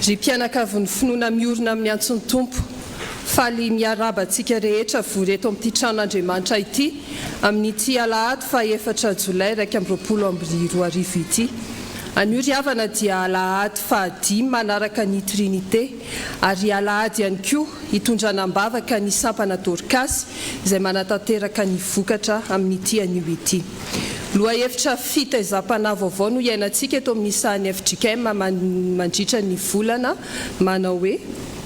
Ry mpianakavy finoana miorina amin'ny antsony tompo faly miaraba antsika rehetra voreto amin'ity tranon'Andriamanitra ity amin'ity alahady fa 4 Jolay 2022 ity. Anio riavana dia alahady fahadimy manaraka ny Trinité ary alahady ihany koa hitondrana am-bavaka ny sampana DORKASY izay manatanteraka ny vokatra amin'ity anio ity. Lohahevitra fitaizam-panahy vaovao no iainantsika eto amin'ny sahan'ny F.J.K.M mandritra ny volana manao hoe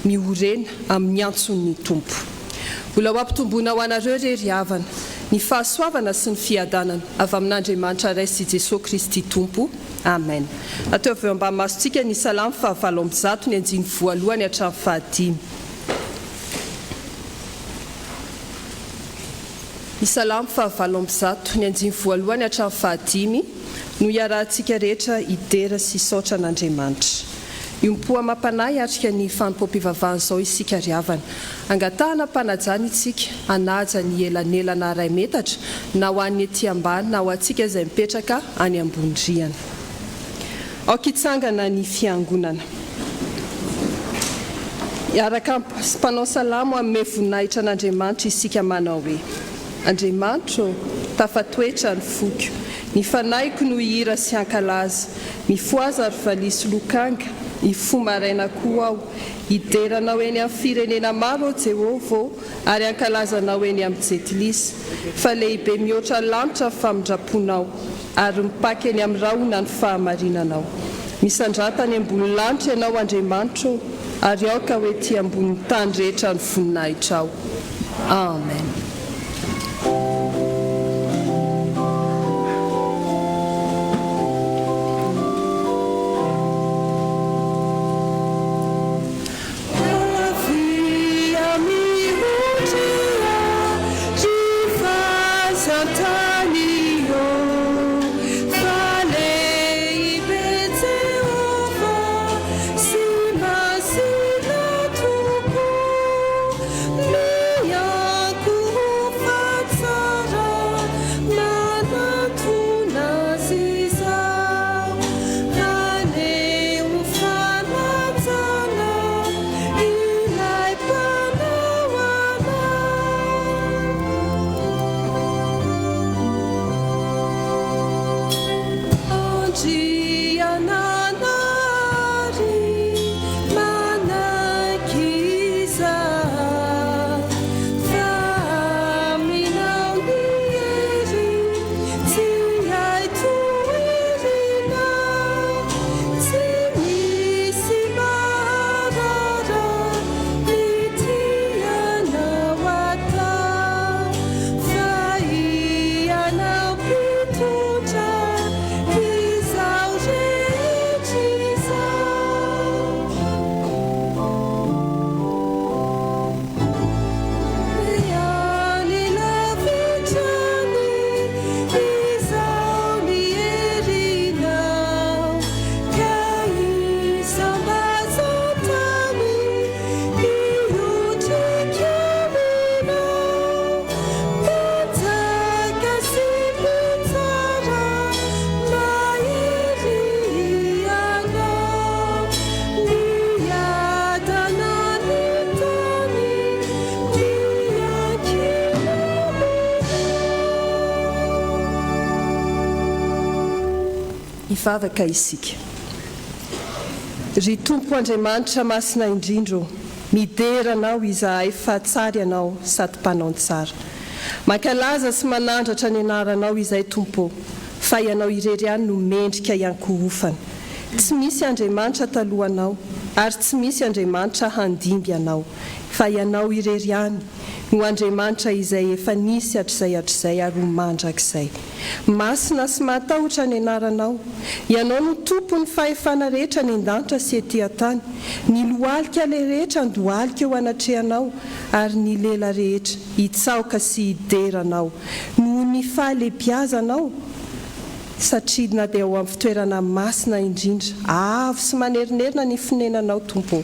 miorena amin'ny antson'ny tompo. Mbola ho ampitomboana ho anareo rery havana ny fahasoavana sy ny fiadanana avy amin'Andriamanitra iray sy Jesosy Kristy tompo. Amen. Atao avy eo ambany masontsika ny Salamo fa Vaovaom-piangonana ny andiny voalohany hatramin'ny fahadimy. Ny Salamo fa Vaovaom-piangonana ny andiny voalohany hatramin'ny fahadimy no iarahantsika rehetra idera sy isaotra an'Andriamanitra. Io mampanahy atrika ny Fanompoam pivavahana izao isika riavana. Angatahana mpanajana isika anaja ny elanelana ray metatra na ho an'ny ety ambany na ho antsika izay mipetraka any ambony-driana. Aokitsangana ny fiangonana. Iaraka mpanao salamo amin'ny voninahitra an'Andriamanitra isika manao hoe: Andriamanitra, tafatoetra ny foko, ny fanaiko no hira sy ankalaza, mifoaza ary valisy lokanga, ifo maraina koa aho, hideranao eny amin'ny firenena maro Jehova ary ankalazanao eny amin'ny jetilisa, fa lehibe mihoatra lanitra famondraponao ary mipaky eny amin'ny rahona ny fahamarinanao. Misandratany ambony lanitra ianao Andriamanitra ary aoka hoe ty ambony tany rehetra ny voninahitra ao. Amen. Vavaka isika. Ry Tompo Andriamanitra masina indrindro, mideranao izahay fa tsara ianao sady mpanao tsara. Mankalaza sy manandratra ny anaranao izay Tompo, fa ianao irery ihany no mendrika iankohofana. Tsy misy Andriamanitra talohanao ary tsy misy Andriamanitra handimby ianao, fa ianao irery ihany no Andriamanitra izay efa nisy hatr'izay ary mandrakizay. Masina sy matahotra ny anaranao, ianao no tompo ny fahefana rehetra ny an-danitra sy ety an-tany, ny lohalika le rehetra ndohalika eo anatrehanao ary ny lela rehetra hitsaoka sy hideranao noho ny fahalebiazanao, satria na dia ao amin'ny fitoerana masina indrindra avo sy manerinerina ny fonenanao Tompo,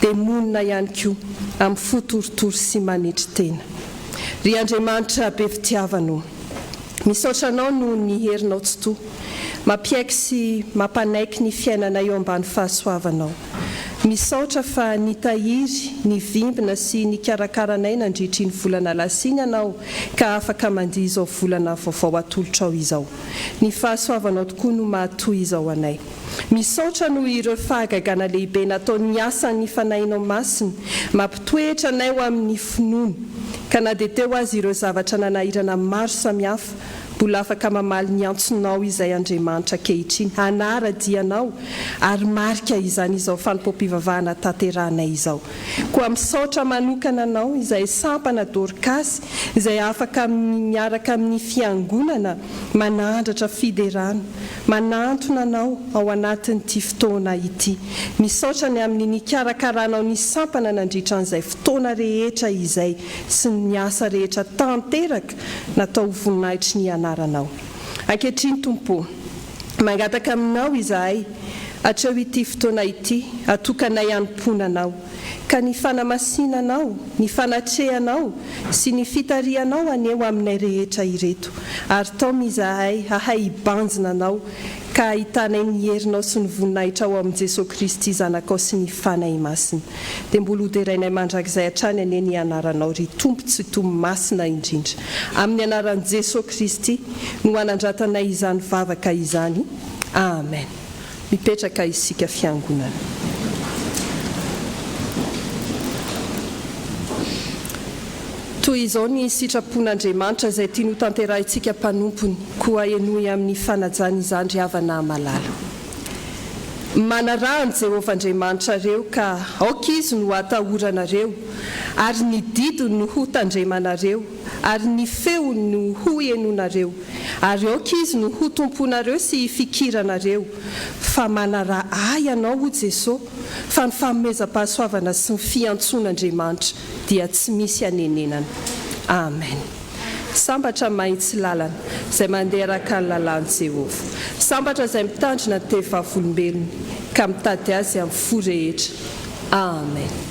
dia monina ihany koa amin'ny fotorotoro sy manetry tena. Ry Andriamanitra be fitiavanao, misaotra anao no ny herinao tsy toa, mapiaiky sy mampanaiky ny fiainana eo ambany fahasoavanao. misaotra fa nitahiry ny vimbina sy ny karakaranay nandritry ny volana lasiny anao ka afaka mandia izao volana vaovao atolotra ao izao. Ny fahasoavanao tokoa no mahatoy izao anay. Misaotra no ireo fahagagana lehibe natao ny asan'ny fanahinao masiny mampitoetra anay ho amin'ny finoana ka na dia teo azy ireo zavatra nanahirana maro samihafa mbola afaka mamaly ny antsonao izay Andriamanitra kehitriny hanaradianao ary marika izany izao fanompoam-pivavahana tanterahanay izao. Koa misaotra manokana anao izay sampana DORKASY izay afaka miaraka amin'ny fiangonana manandratra Fiderana manantona anao ao anatin'ity fotoana ity. Misaotra ny amin'ny nikarakaranao ny sampana nandritra an'izay fotoana rehetra izay sy ny asa rehetra tanteraka natao voninahitry ny anaranao. Ankehitriny Tompo, mangataka aminao izahay hatreo ity fotoana ity atokanay hanomponanao ka ny fanamasinanao, ny fanatrehanao sy ny fitarianao aneo aminay rehetra ireto ary tao mizahay hahay hibanjina anao ka hitanay ny herinao sy ny voninahitra ao amin'i Jesosy Kristy zanakao sy ny fanahy masina. Dia mbola hoderainay mandrakizay hatrany ane ny anaranao ry Tompo tsy tomo masina indrindra. Amin'ny anaran'i Jesosy Kristy no anandratanay izany vavaka izany. Amen. Mipetraka isika fiangonana. Toy izao ny sitrapon'Andriamanitra izay tiany ho tanterahintsika mpanompony koa enoy amin'ny fanajana izany ry havana malala. Manarahany Jehovah Andriamanitra reo ka aoka izy no atahoranareo ary ny didiny no ho tandremanareo ary ny feony no ho enonareo ary aoka izy no ho tomponareo sy fikiranareo fa manaraha ianao ho Jesosy fa ny fanomezam-pahasoavana sy ny fiantson'Andriamanitra dia tsy misy anenenana. Amen. Sambatra mahitsy lalana izay mandeha araka ny lalàn'i Jehovah. Sambatra izay mitandrina ny tevavolombelony ka mitady azy amin'ny fo rehetra. Amen.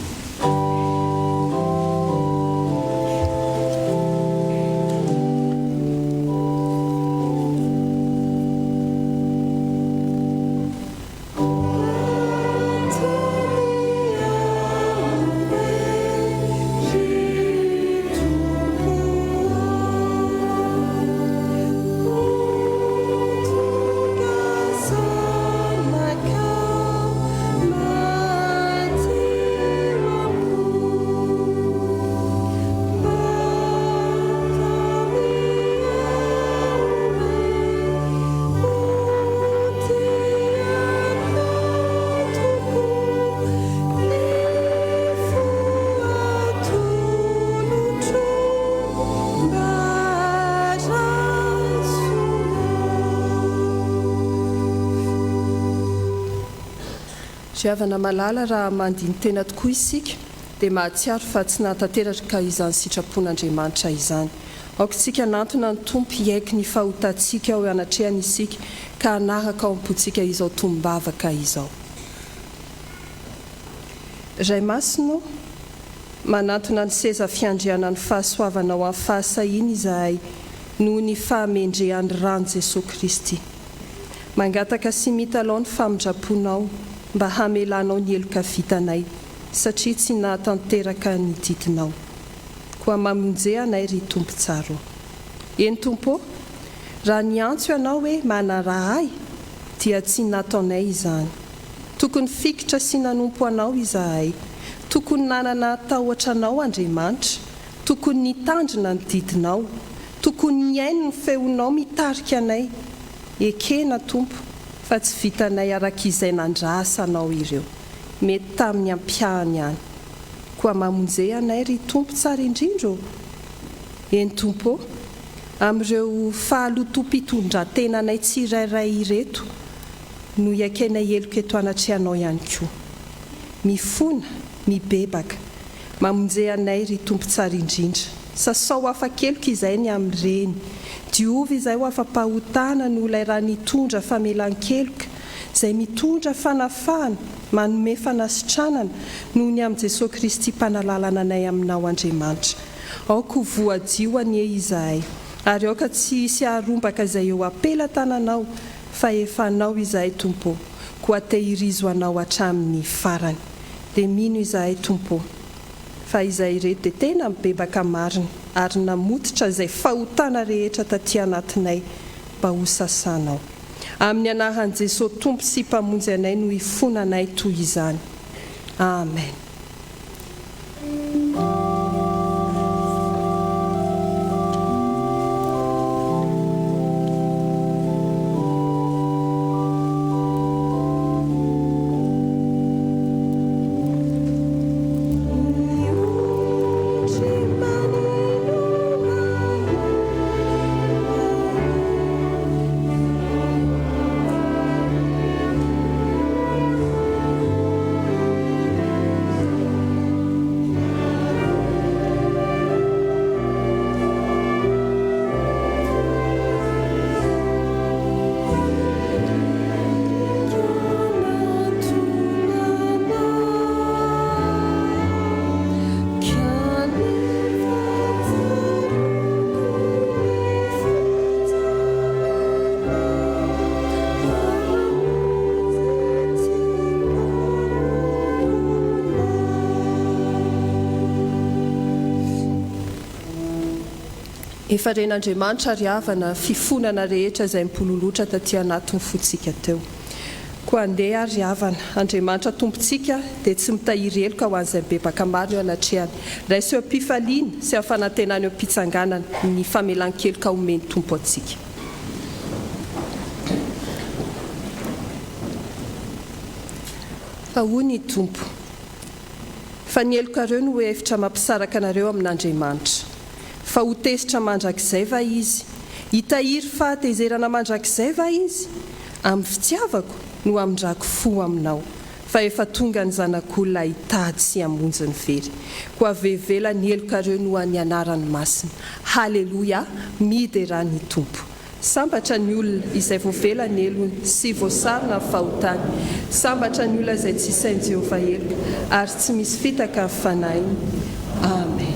Havana malala raha mandiny tena tokoa isika dia mahatsiaro fa tsy natanteraka izany sitrapon'Andriamanitra izany. Aoka isika nantona ny Tompo hiaiky ny fahotantsika ao anatrehany isika ka hanaraka ao am-pontsika izao tombavaka izao. Ray masino manantona ny seza fiandriana ny fahasoavanao amin'ny fahasahiny izahay noho ny fahamendrehan'ny rano Jesosy Kristy. Mangataka sy mitalao ny famondraponao mba hamelanao ny heloka vitanay satria tsy nahatanteraka ny didinao. Koa mamonjea anay ry Tompo tsaro. Eny Tompo, raha niantso ianao hoe manarahay dia tsy nataonay izany. Tokony fikitra sy nanompo anao izahay. Tokony nanana tahotra anao Andriamanitra. Tokony nitandrina ny didinao. Tokony niaino ny feonao mitarika anay. Ekena Tompo, fa tsy vitanay arak'izay nandrasa anao ireo. Mety tamin'ny ampiahany ihany. Koa mamonjea anay ry Tompo tsara indrindra. Eny Tompo, amin'ireo fahalotom-pitondran-tenanay tsirairay ireto no iakenay heloka eto anatrehanao ihany koa. Mifona, mibebaka, mamonjea anay ry Tompo tsara indrindra. Sasao hafa-keloka izay ny amin'ireny. Diovy izay ho afa-pahotana no ilay raha nitondra famelan-keloka izay mitondra fanafahana manome fanasitranana noho ny amin'i Jesosy Kristy mpanalalana anay aminao Andriamanitra. Aoka ho voadio anie izahay ary aoka tsy hisy harombaka izay eo apela-tananao fa efa anao izahay Tompo koa tehirizo anao hatramin'ny farany. dia mino izahay tompo fa izay reto dia tena mibebaka marina ary namototra izay fahotana rehetra taty anatinay mba ho sasanao. Amin'ny anaran'i Jesosy tompo sy mpamonjy anay no hifonanay toy izany. Amen. Efa ren'Andriamanitra ary havana fifonana rehetra izay mipololotra taty anatin'ny fontsika teo. Koa andeha ary havana, Andriamanitra tompontsika dia tsy mitahiry heloka ho an'izay bebaka maro eo anatrehany. Raisy eo am-pifaliana sy am-fanantenana eo am-pitsanganana ny famelan-keloka omeny tompo antsika. Ahoa ny tompo? Fa ny helokareo no hevitra mampisaraka anareo amin'Andriamanitra. Fa ho tesitra mandrakizay va izy? Hitahiry fahatezerana mandrakizay va izy? Amin'ny fitiavako no amindrako fo aminao. Fa efa tonga ny zanak'olona hitady sy hamonjy ny very. Koa vevela ny helokareo no any anarany masina. Haleloia, midera ny tompo. Sambatra ny olona izay voavela ny elony sy voasarona ny fahotany. Sambatra ny olona izay tsy sain'i Jehovah heloka ary tsy misy fitaka ny fanainy. Amen.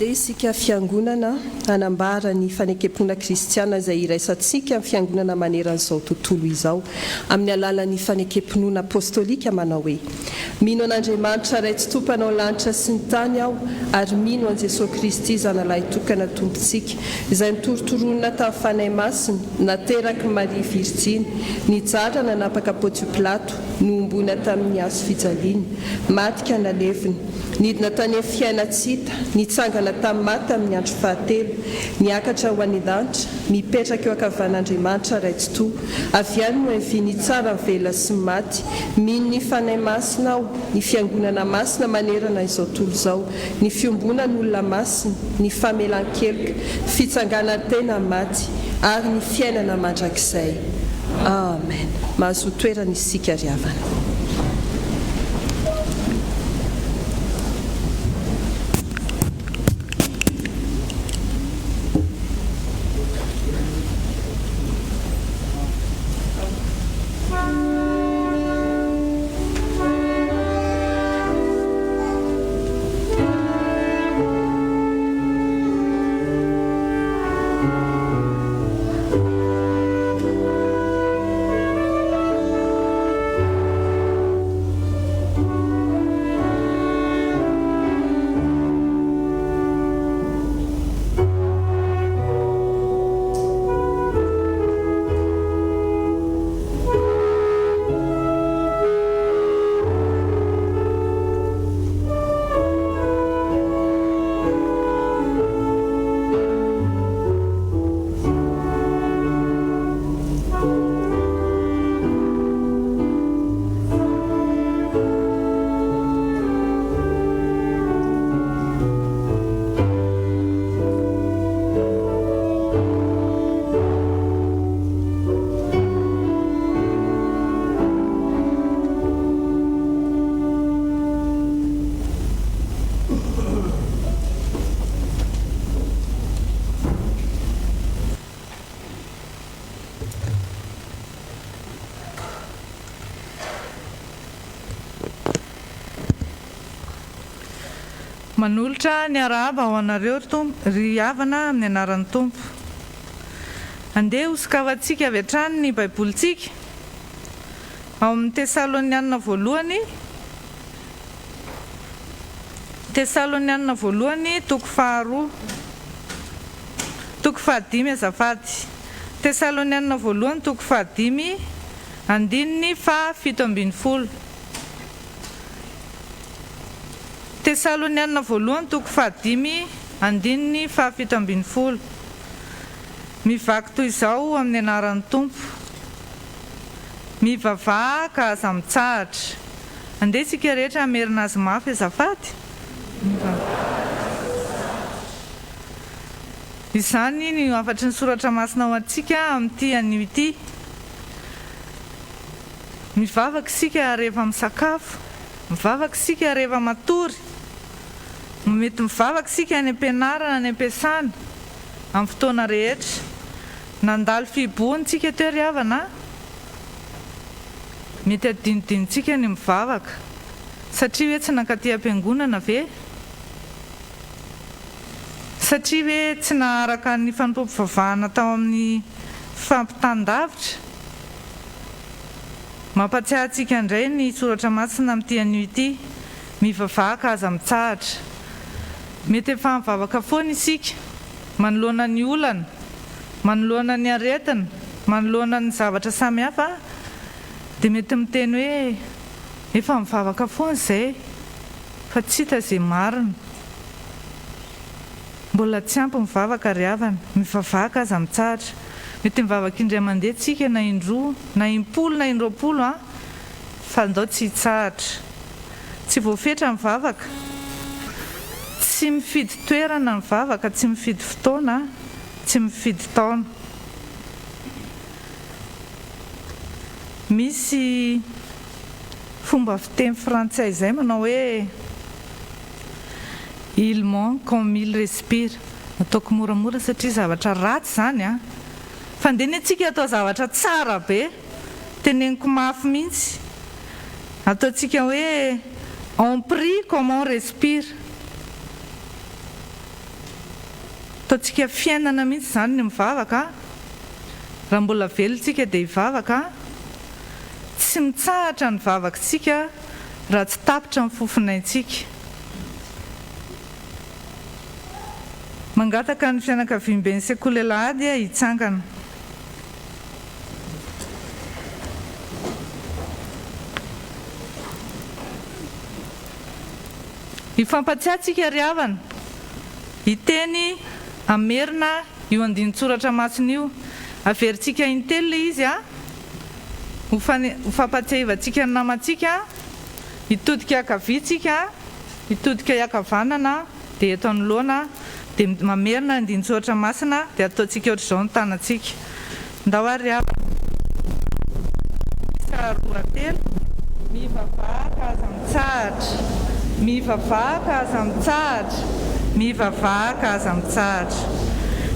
Isika fiangonana hanambara ny fanekem-pinoana kristiana izay iraisantsika amin'ny fiangonana maneran'izao tontolo izao amin'ny alalan'ny fanekem-pinoana apostolika manao hoe: mino an'Andriamanitra ray tsy tompanao lanitra sy ny tany aho ary mino an' Jesosy Kristy zanalahy tokana tompontsika izay nitorotoroana tamin'ny fanahy masina nateraky Maria Virjiny nijara nanapaka Pôntsio Pilato noombona tamin'ny hazo fijaliana matika nalevina nidina tany amin'ny fiaina tsita nitsangana tamin'ny maty amin'ny andro fahatelo, niakatra ho any lanitra, mipetraka eo ankavan'Andriamanitra raitsi-toa, avy any no enviny tsara vela sy maty, mino ny fanahy masina aho, ny fiangonana masina manerana izao tontolo izao, ny fiombonan'olona masina, ny famelan-keloka, fitsanganan-tena maty, ary ny fiainana mandrakizay. Amen. Mahazo toerana isika ry havana. Manolotra ny arahaba ho anareo ry havana amin'ny anaran'ny Tompo. Andeha hosikavantsika avy hatrany ny baibolitsika ao amin'ny Tesalonianina voalohany toko faharoa toko fahadimy azafady. Tesalonianina voalohany toko fahadimy andininy fa 17. Tesalonianina voalohany toko fahadimy andininy fa 17. Mivaky toy izao amin'ny anaran'ny Tompo. Mivavaka aza mitsahatra. Andeha isika rehetra hamerina azy mafy azafady. Izany ny afatry ny soratra masina ho antsika amin'ity anio ity. Mivavaka isika rehefa misakafo, mivavaka isika rehefa matory, mety mivavaka isika any am-pianarana, any am-piasana, amin'ny fotoana rehetra. Nandalo fiboantsika teo ry havana, mety adinodinontsika ny mivavaka, satria hoe tsy nankaty am-piangonana ve? Satria hoe tsy naharaka ny fanompoam-pivavahana tao amin'ny fampitandavitra. Mampatsiahy antsika indray ny soratra masina amin'ity anio ity. Mivavaka aza mitsahatra. Mety efa mivavaka foana isika, manoloana ny olana, manoloana ny aretina, manoloana ny zavatra samihafa, dia mety miteny hoe efa mivavaka foana izay, fa tsy hita izay marina. Mbola tsy ampy mivavaka ry havana, mivavaka aza mitsahatra. Mety mivavaka indray mandeha tsika na indroa, na impolo, na indroapolo, fa ndao tsy hitsahatra. Tsy voafetra mivavaka, tsy mifidy toerana mivavaka, tsy mifidy fotoana, tsy mifidy taona. Misy fomba fiteny frantsay izay manao hoe il manque comme il respire. Ataoko moramora satria zavatra ratsy zany fa ndeha ny antsika atao zavatra tsara be, teneniko mafy mihitsy. Ataontsika hoe on prie comme on respire. Ataontsika fiainana mihitsy zany ny mivavaka. Raha mbola velontsika dia hivavaka, tsy mitsahatra ny vavakantsika raha tsy tapitra ny fofinaintsika. Mangataka ny fianakaviam-ben'ny Sekoly Alahady hitsangana. Ifampatsiahy tsika ry havana Iteny Amerina io andin-tsoratra masina io averintsika intelo izy ho fampatsiavantsika ny namantsika, hitodika akavitsika, hitodika iakavanana, dia eto anoloana dia mamerina andin-tsoratra masina dia ataontsika ohatr'izao ny tanantsika. Ndao ary avy roatelo mivavaka aza mitsahatra, mivavaka aza mitsahatra, mivavaka aza mitsahatra.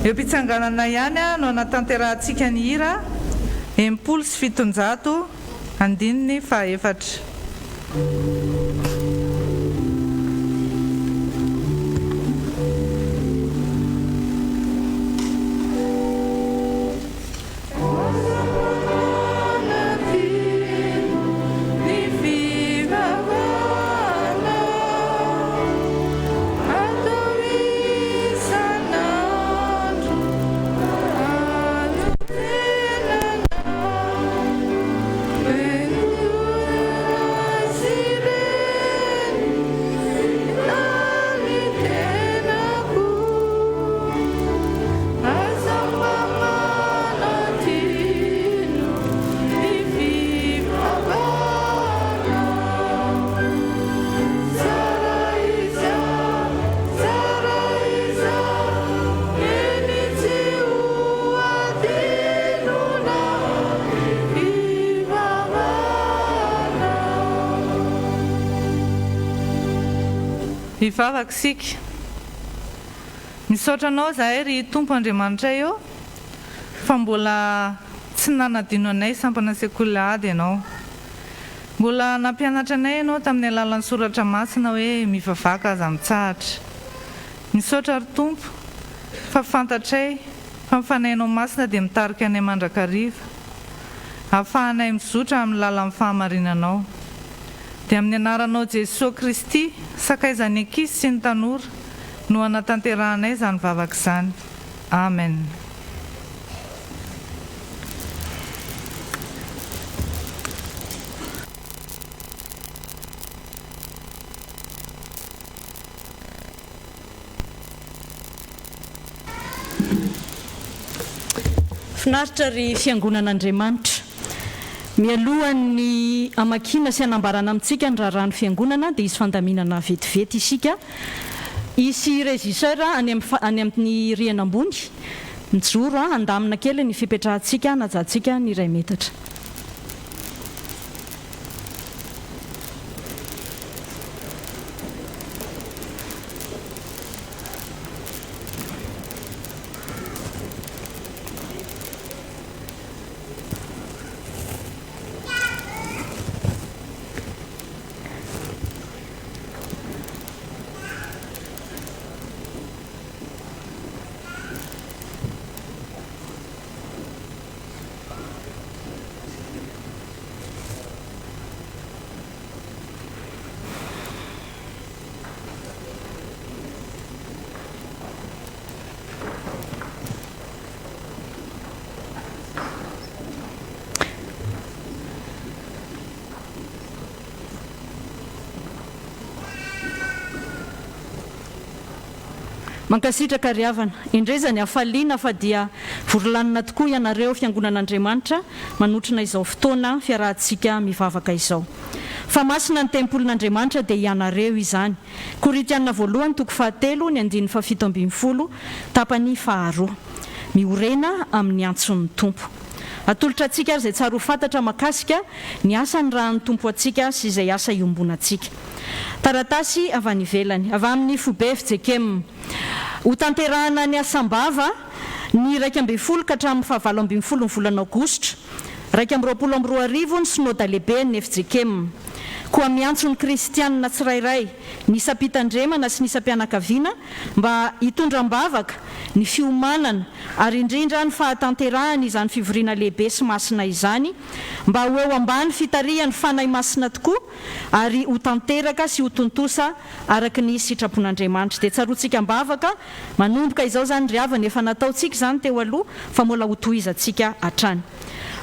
Eo am-pitsanganana ihany no anatanterantsika ny hira 700 andininy fahaefatra. Vavaka sika misaotra anao zahay ry Tompo Andriamanitra eo fa mbola tsy nanadino anay sampana Sekoly Alahady ianao. Mbola nampianatra anay ianao tamin'ny alalan'ny soratra masina hoe mivavaka aza mitsahatra. Misaotra ry Tompo fa fantatray fa mifanainao masina dia mitarika anay mandrakariva, ahafahanay mizotra amin'ny lalan'ny fahamarinanao. Dia amin'ny anaranao Jesosy Kristy, sakaizany ankizy sy ny tanora no anatanterahanay izany vavaka izany. Amen. Finaritra ry Fiangonan'Andriamanitra. Mialohan'ny amakina sy anambarana amintsika ny raharano fiangonana dia isy fandaminana vetivety isika. Isy régisseur any amin'ny rihana ambony mijoro andamina kely ny fipetrahantsika najantsika ny iray metatra. Mankasitraka ry havana, indray zany hafaliana fa dia vorolanina tokoa ianareo Fiangonan'Andriamanitra manotrina izao fotoana fiarahantsika mivavaka izao. Fa masina ny tempolin'Andriamanitra dia ianareo izany. Koritiana voalohany toko 7 ny 7:70 tapany 2. Miorena amin'ny antson'ny Tompo. Atolotra antsika ary izay tsara ho fantatra makasika ny asany raha ny Tompo antsika sy izay asa iombonantsika. Taratasy avy any ivelany, avy amin'ny F.J.K.M. Ho tanterahana ny asam-bava ny 12 ka hatramin'ny 17 ny volana Aogositra, 2022 ny synodà lehibe ny F.J.K.M. Koa miantso ny kristianina tsirairay ny isam-pitandremana sy ny isam-pianakaviana mba hitondram-bavaka ny fiomanana ary indrindra ny fahatanterahana izany fivoriana lehibe sy masina izany mba ho eo ambany fitarihan'ny fanahy masina tokoa ary ho tanteraka sy ho tontosa araka ny sitrapon'Andriamanitra. Dia tsaroantsika mbavaka manomboka izao zany ry havana efa nataontsika zany teo aloha fa mbola ho tohizantsika hatrany.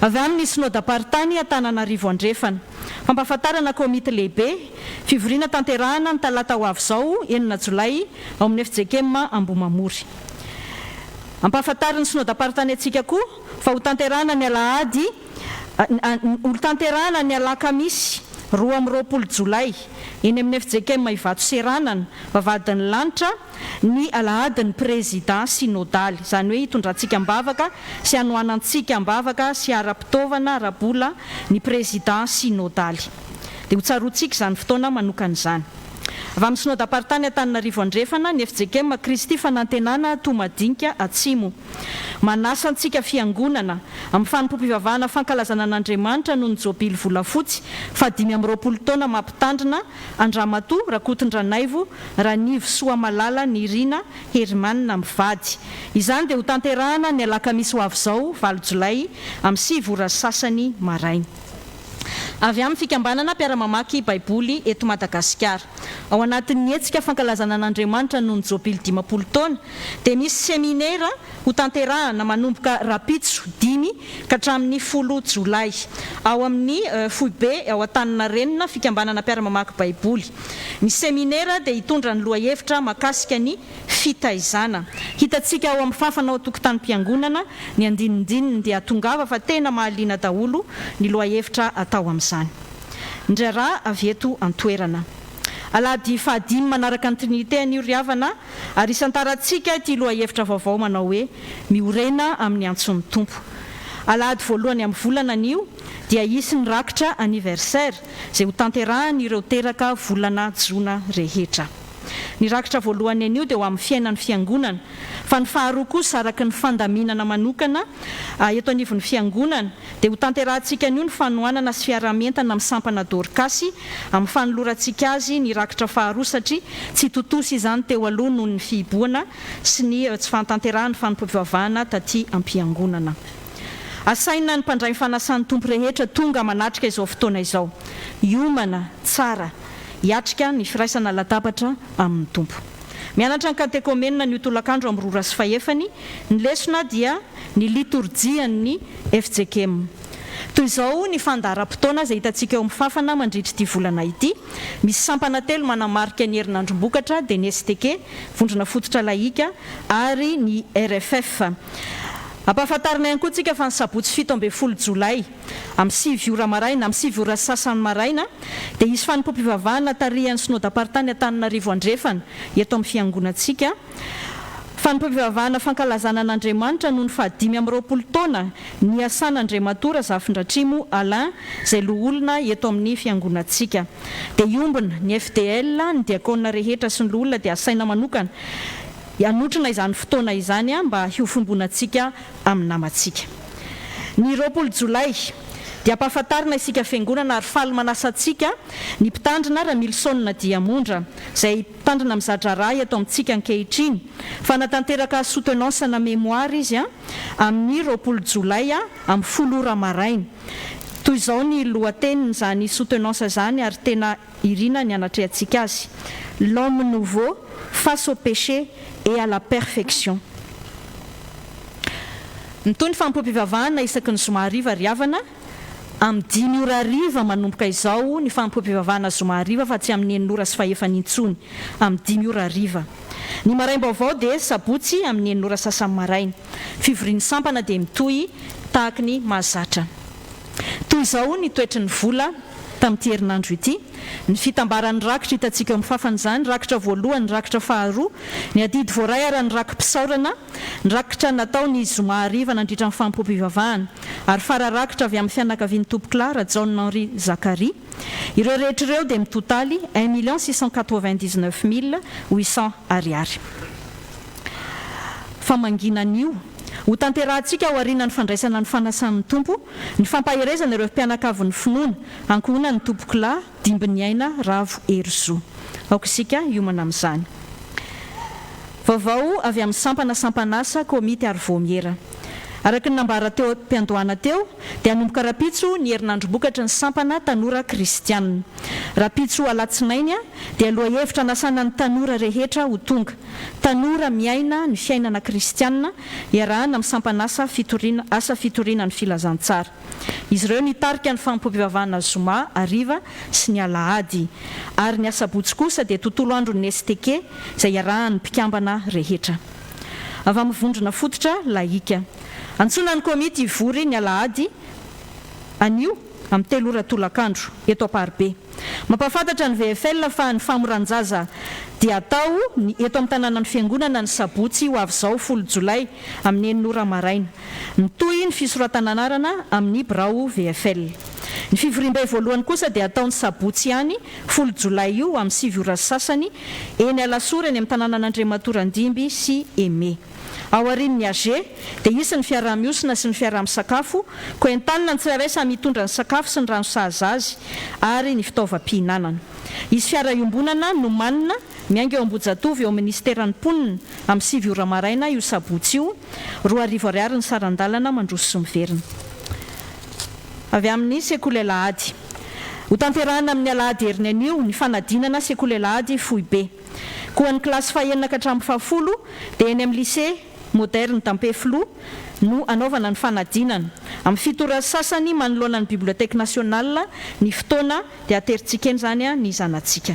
Avy amin'ny synodam-paritany Antananarivo Andrefana, fampahafantarana komite komity lehibe fivoriana tanterahana ny talata ho avy izao 9 Jolay ao amin'ny F.J.K.M Ambomamory. Ampahafantariny synodam-paritany atsika koa fa ho tanterahana ny Alahady ho tanterahana ny Alakamisy 20 Jolay eny amin'ny F.J.K.M Ivato Seranana vavadin'ny lanitra ny Alahadin'ny président synodaly, izany hoe hitondrantsika am-bavaka sy hanohanantsika am-bavaka sy ara-pitaovana arabola ny président synodaly. Dia ho tsaroantsika izany fotoana manokana izany. Avy amin'ny synodam-paritany Antananarivo andrefana ny F.J.K.M Kristy fanantenana tomadinika atsimo. Manasa antsika fiangonana amin'ny fanompoam-pivavahana fankalazana an'Andriamanitra noho ny jobily volafotsy fa 520 taona mampitandrina Andramatoa Rakotondranaivo Ranivo Soamalala Nirina Herimanina mivady. Izany dia ho tanterahana ny Alakamisy ho avy izao 9 Jolay amin'ny 7 ora sasany maraina. Avy amin'ny fikambanana mpiara-mamaky baiboly eto Madagasikara. Ao anatin'ny hetsika fankalazana an'Andriamanitra noho ny jobily 50 taona dia misy seminaire ho tanterahana manomboka rapitso 10 ka hatramin'ny 10 Jolay ao amin'ny Foibe ao Antananarenina fikambanana mpiara-mamaky baiboly. Ny seminaire dia hitondra ny lohahevitra mahakasika ny fitaizana. Hitantsika ao amin'ny fafana ao tokotanim-piangonana ny andinindininy dia tongava fa tena mahaliana daholo ny lohahevitra atao amin'izany. Ndrara avy eto an-toerana. Alahady fahadimy manaraka ny trinité ny riavana ary isantarantsika ity lohahevitra vaovao manao hoe miorena amin'ny antson'ny tompo. Alahady voalohany amin'ny volana anio dia isy ny rakitra anniversaire izay ho tanterahany ireo teraka volana jona rehetra. Ny rakitra voalohany anio dia ho amin'ny fiainan'ny fiangonana, fa ny faharoa kosa araka ny fandaminana manokana eto anivon'ny fiangonana dia ho tanterahantsika anio ny fanohanana sy fiaramentana amin'ny sampana DORKASY amin'ny fanolorantsika azy ny rakitra faharoa satria tsy totosa izany teo aloha noho ny fihiboana sy ny tsy fantanterahany fanompoam-pivavahana taty am-piangonana. Asaina ny mpandray fanasan'ny tompo rehetra tonga manatrika izao fotoana izao, hiomana tsara, hiatrika ny firaisana latabatra amin'ny tompo. Mianatra ny katekomenina ny tolakandro amin'ny 2 ora sy fahefany, ny lesona dia ny litorjia ny F.J.K.M. Toy izao ny fandaharam-potoana izay hitantsika eo amin'ny fafana mandritra ity volana ity. Misy sampana telo manamarika ny herinandrom-bokatra dia ny STK, vondrona fototra laika, ary ny RFF. Ampahafantarina ihany koa tsika fa ny sabotsy 17 Jolay amin'ny 7 ora maraina, amin'ny 7 ora sasany maraina dia isy fanompoam-pivavahana tarihan'ny synodam-paritany Antananarivo andrefana eto amin'ny fiangonantsika. Fanompoam-pivavahana fankalazana an'Andriamanitra noho ny 520 taona ny asan'Andriamatora Zafindratrimo Alain izay loholona eto amin'ny fiangonantsika. Dia iombona ny FDL, ny diakona rehetra sy ny loholona dia asaina manokana hanotrina izany fotoana izany mba hiofombonantsika amin'ny namantsika. Ny 20 Jolay dia ampahafantarina isika fiangonana ary faly manasantsika ny mpitandrina Ramilsona Diamondra izay mpitandrina amin'ny Zadra eto amintsika ankehitriny fa natanteraka soutenance na mémoire izy amin'ny 20 Jolay amin'ny 10 ora maraina. Toy izao ny lohatenin'izany soutenance izany ary tena irina ny anatrehantsika azy. L'homme nouveau face au péché et à la perfection. Ny fanompoam-pivavahana isaky ny zoma hariva riavana amin'ny 5 ora hariva manomboka izao ny fanompoam-pivavahana zoma hariva fa tsy amin'ny 9 ora sy fahefany intsony amin'ny 5 ora hariva. Ny maraim-baovao dia sabotsy amin'ny 9 ora sasany maraina. Fivorian'ny sampana dia mitohy tahaka ny mahazatra. Toy izao ny toetry ny vola tamin'ity herinandro ity. Ny fitambaran'ny rakitra hitantsika amin'ny fafana izany, rakitra voalohany, ny rakitra faharoa, ny adidy voaray ary ny rakim-pisaorana, ny rakitra natao ny zoma hariva nandritra ny fanompoam-pivavahana, ary fararakitra avy amin'ny fianakavian'ny Tompoklara John Henri Zachary. Ireo rehetra ireo dia mitotaly 1 699 800 ariary. Famanginan'io ho tanterahantsika ao aorian'ny fandraisana ny fanasan'ny tompo, ny fampaherezana ireo mpianakavin'ny finoana, ankohona ny Tompokla Dimbiny Aina Ravo Herozo. Aoka isika hiomana amin'izany. Vaovao avy amin'ny sampana sampanasa komity ary vomiera. Araka ny nambara teo am-piandohana teo dia hanomboka rapitso ny herinandro-bokatra ny sampana tanora kristianina. Rapitso alatsinainy dia aloha hevitra nasana ny tanora rehetra ho tonga. Tanora miaina ny fiainana kristianina iarahana amin'ny sampanasa asa fitoriana ny filazantsara. Izy ireo nitarika ny fanompoam-pivavahana zoma, hariva sy ny alahady. Ary ny asabotsy kosa dia tontolo andro ny STK izay iarahan'ny mpikambana rehetra. Avy amin'ny vondrona fototra laika. Antsona ny komity ivory ny alahady anio amin'ny 3 ora tolakandro eto Amparibe. Mampafantatra ny VFL fa ny famoran-jaza dia atao eto amin'ny tanàna ny fiangonana ny sabotsy ho avy izao 10 Jolay amin'ny 9 ora maraina. Mitohy ny fisoratananarana amin'ny birao VFL. Ny fivoriam-bay voalohany kosa dia ataony sabotsy ihany 10 Jolay io amin'ny 7 ora sasany eny Alasora eny amin'ny tanànan'Andriamatora Andimby sy Eme. Ao aorian'ny AG dia isy ny fiaraha-miosina sy ny fiaraha-misakafo, koa entanina ny tsirairay samy mitondra ny sakafo sy ny rano sahaza azy ary ny fitaovam-pihinanana. Isy fiara iombonana no manina miainga eo Ambojatovo eo amin'ny ministeran'ny mponina amin'ny 7 ora maraina io sabotsy io, 2 ariary ny sarandalana mandroso sy miverina. Avy amin'ny Sekoly Alahady. Ho tanterahana amin'ny alahady heriny anio ny fanadinana Sekoly Alahady Foibe. Koa ny klasy fahenina ka hatramin'ny 10 dia eny amin'ny lycée moderne Tampeflo no anaovana ny fanadinana. Amin'ny 7 ora sasany manoloana ny biblioteka nasionala ny fotoana dia aterintsika eny zany ny zanatsika.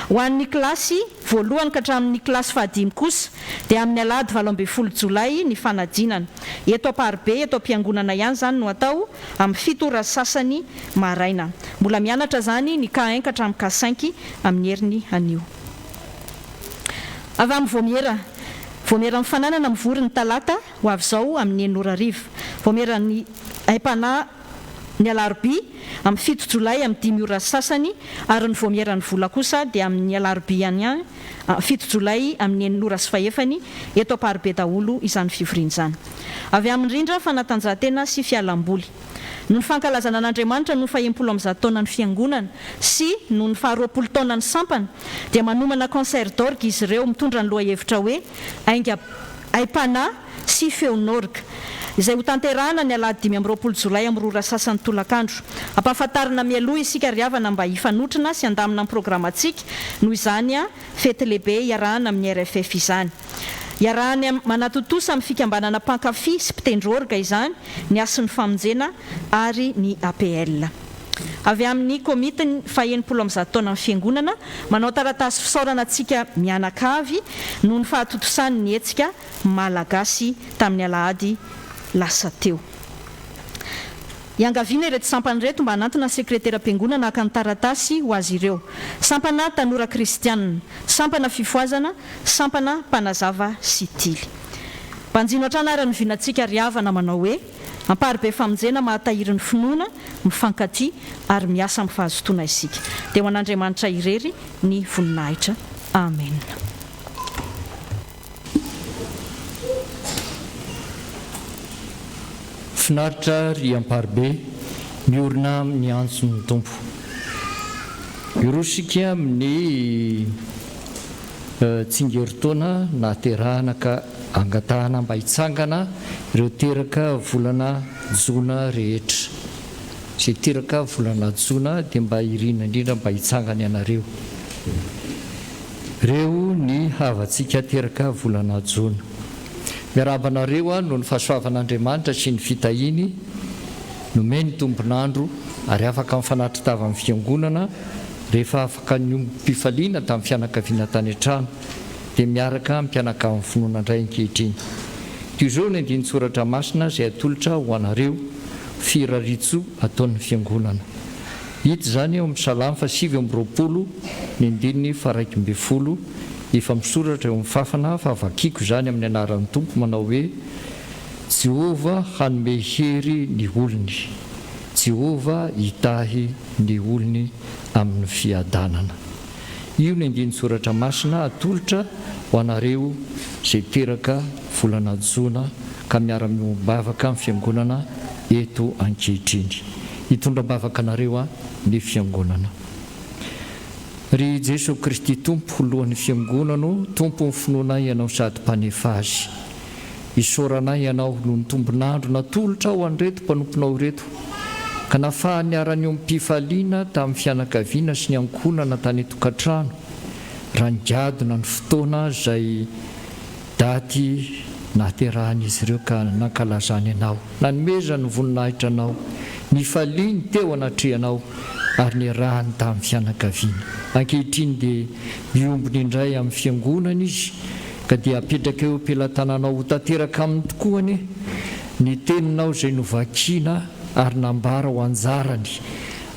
Ho an'ny klasy voalohany ka hatramin'ny klasy fahadimy kosa dia amin'ny alahady 12 Jolay ny fanadinana. Eto Amparibe, eto am-piangonana ihany zany no atao amin'ny 7 ora sasany maraina. Mbola mianatra zany ny K1 ka hatramin'ny K5 amin'ny heriny anio. Avy amin'ny Voamera mifananana mivory ny talata ho avy izao amin'ny 9 ora arivo. Voamera ny AMIN'NY ny alarobia amin'ny 7 Jolay amin'ny 5 ora sasany ary ny voamera ny vola kosa dia amin'ny alarobia ihany 7 Jolay amin'ny 9 ora sy 5 eto Amparibe daholo izany fivoriana izany. Avy amin'ny rindra fanatanjahantena sy fialamboly. No ny fankalazana an'Andriamanitra no 70 taona ny fiangonana sy no ny 20 taona ny sampana dia manomana concert d'orgue izy ireo mitondra ny lohahevitra hoe AMIN'NY sy Feon-javamaneno izay ho tanterahana ny alahady 20 Jolay amin'ny 2 ora sasany tolakandro. Ampahafantarana mialoha isika riavana mba hifanotrana sy andamina amin'ny programantsika noho izany fety lehibe iarahana amin'ny RFF izany. Iarahany manatotosa amin'ny fikambanana mpankafy sy mpitendry orga izany ny asin'ny Famonjena ary ny APL. Avy amin'ny komity ny 70 taona ny fiangonana manao taratasy fisaorana antsika mianakavy noho ny fahatotosany ny hetsika malagasy tamin'ny alahady lasa teo. Iangaviana ireto sampana ireto mba hanantona ny sekretera am-piangonana haka ny taratasy ho azy ireo. Sampana tanora kristianina, sampana fifoazana, sampana mpanazava sy tily. Mbanjino hatrana ary ny vinantsika riavana manao hoe Amparibe Famonjena mahatahiry ny finoana, mifankaty ary miasa amin'ny fahazotoana isika. Dia ho an'Andriamanitra irery ny voninahitra. Amen. Finaritra ry Amparibe miorina amin'ny antson'ny tompo. Irosika amin'ny tsingeritaona naterahana ka angatahana mba hitsangana ireo teraka volana jona rehetra. Izay teraka volana jona dia mba irina indrindra mba hitsangana ianareo. Reo ny havantsika teraka volana jona. Miarabanareo noho ny fahasoavan'Andriamanitra sy ny fitahiny nomeny tombonandro ary afaka mifanatitra tava amin'ny fiangonana rehefa afaka niompifaliana tamin'ny fianakaviana tany an-trano dia miaraka mpianaka amin'ny finoana indray ankehitriny. Toy izao ny andinin-tsoratra masina izay atolotra ho anareo firaritso ataon'ny fiangonana. Hita izany ao amin'ny Salamo 7:20 ny andininy 1:20 efa misoratra eo amin'ny fafana fa vakiko izany amin'ny anaran'ny tompo manao hoe Jehova hanome hery ny olony, Jehova hitahy ny olony amin'ny fiadanana. Io ny andinin-tsoratra masina atolotra ho anareo izay teraka volana jona ka miara-miobavaka amin'ny fiangonana eto ankehitriny. Hitondra-bavaka anareo ny fiangonana. Ry Jesosy Kristy tompo alohan'ny fiangonana, tompo ny finoana ianao sady mpanefa azy. isorana ianao no ny tombonandro natolotra ao an'reto mpanomponao reto ka nafahany arany eo mipifaliana tamin'ny fianakaviana sy ny ankonana tany etokantrano raha nigadona ny fotoana izay daty naterahan'izy ireo ka nankalazany ianao nanomeza ny voninahitra anao nifaliany teo anatrehanao ary niarahany tamin'ny fianakaviana ankehitriny dia miombony indray amin'ny fiangonana izy ka dia apetraka eo ampelantananao ho tanteraka amin'ny tokoany ny teninao izay novakiana ary nambara ho anjarany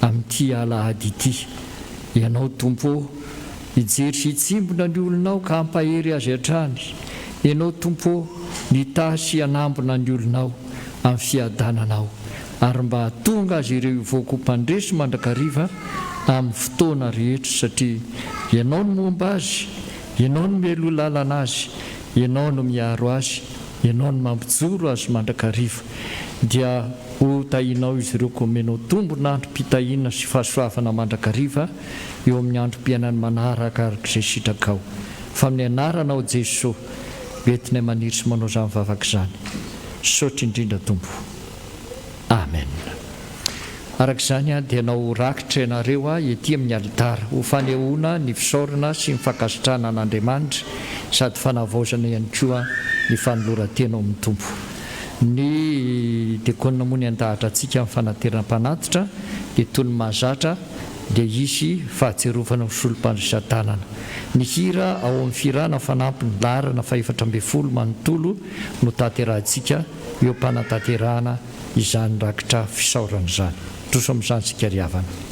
amin'ity alahady ity ianao tompo hijery sy hitsimbona ny olonao ka hampahery azy hatrany ianao tompo nitasy hanambona ny olonao amin'ny fiadananao ary mba hatonga azy ireo voakom-pandresy mandrakariva amin'ny fotoana rehetra satria ianao no momba azy ianao no mielo lalana azy ianao no miaro azy ianao no mampijoro azy mandrakariva dia ho tahinao izy ireo komenao tombonandro mpitahiana sy fahasoavana mandrakariva eo amin'ny androm-piainany manaraka arak'izay sitrakao fa amin'ny anaranao Jesosy entinay maniry sy manao izany vavaka izany saotra indrindra tompo amen arak'izany dia nao rakitra ianareo ety amin'ny alitara ho fanehoana ny fisaorana sy ny fankasitrahana an'Andriamanitra sady fanavaozana ihany koa ny fanoloran-tena amin'ny tompo ny diakona moa ny andahatra antsika amin'ny fanateram-panatitra dia toy ny mahazatra dia isy fahatsiarovana ny solom-pandrisan-tanana ny hira ao amin'ny firana fanampy ny larana fa 14 manontolo no tanterahantsika eo mpanantanterahana izany rakitra fisaorana izany troso amin'izany sika riavana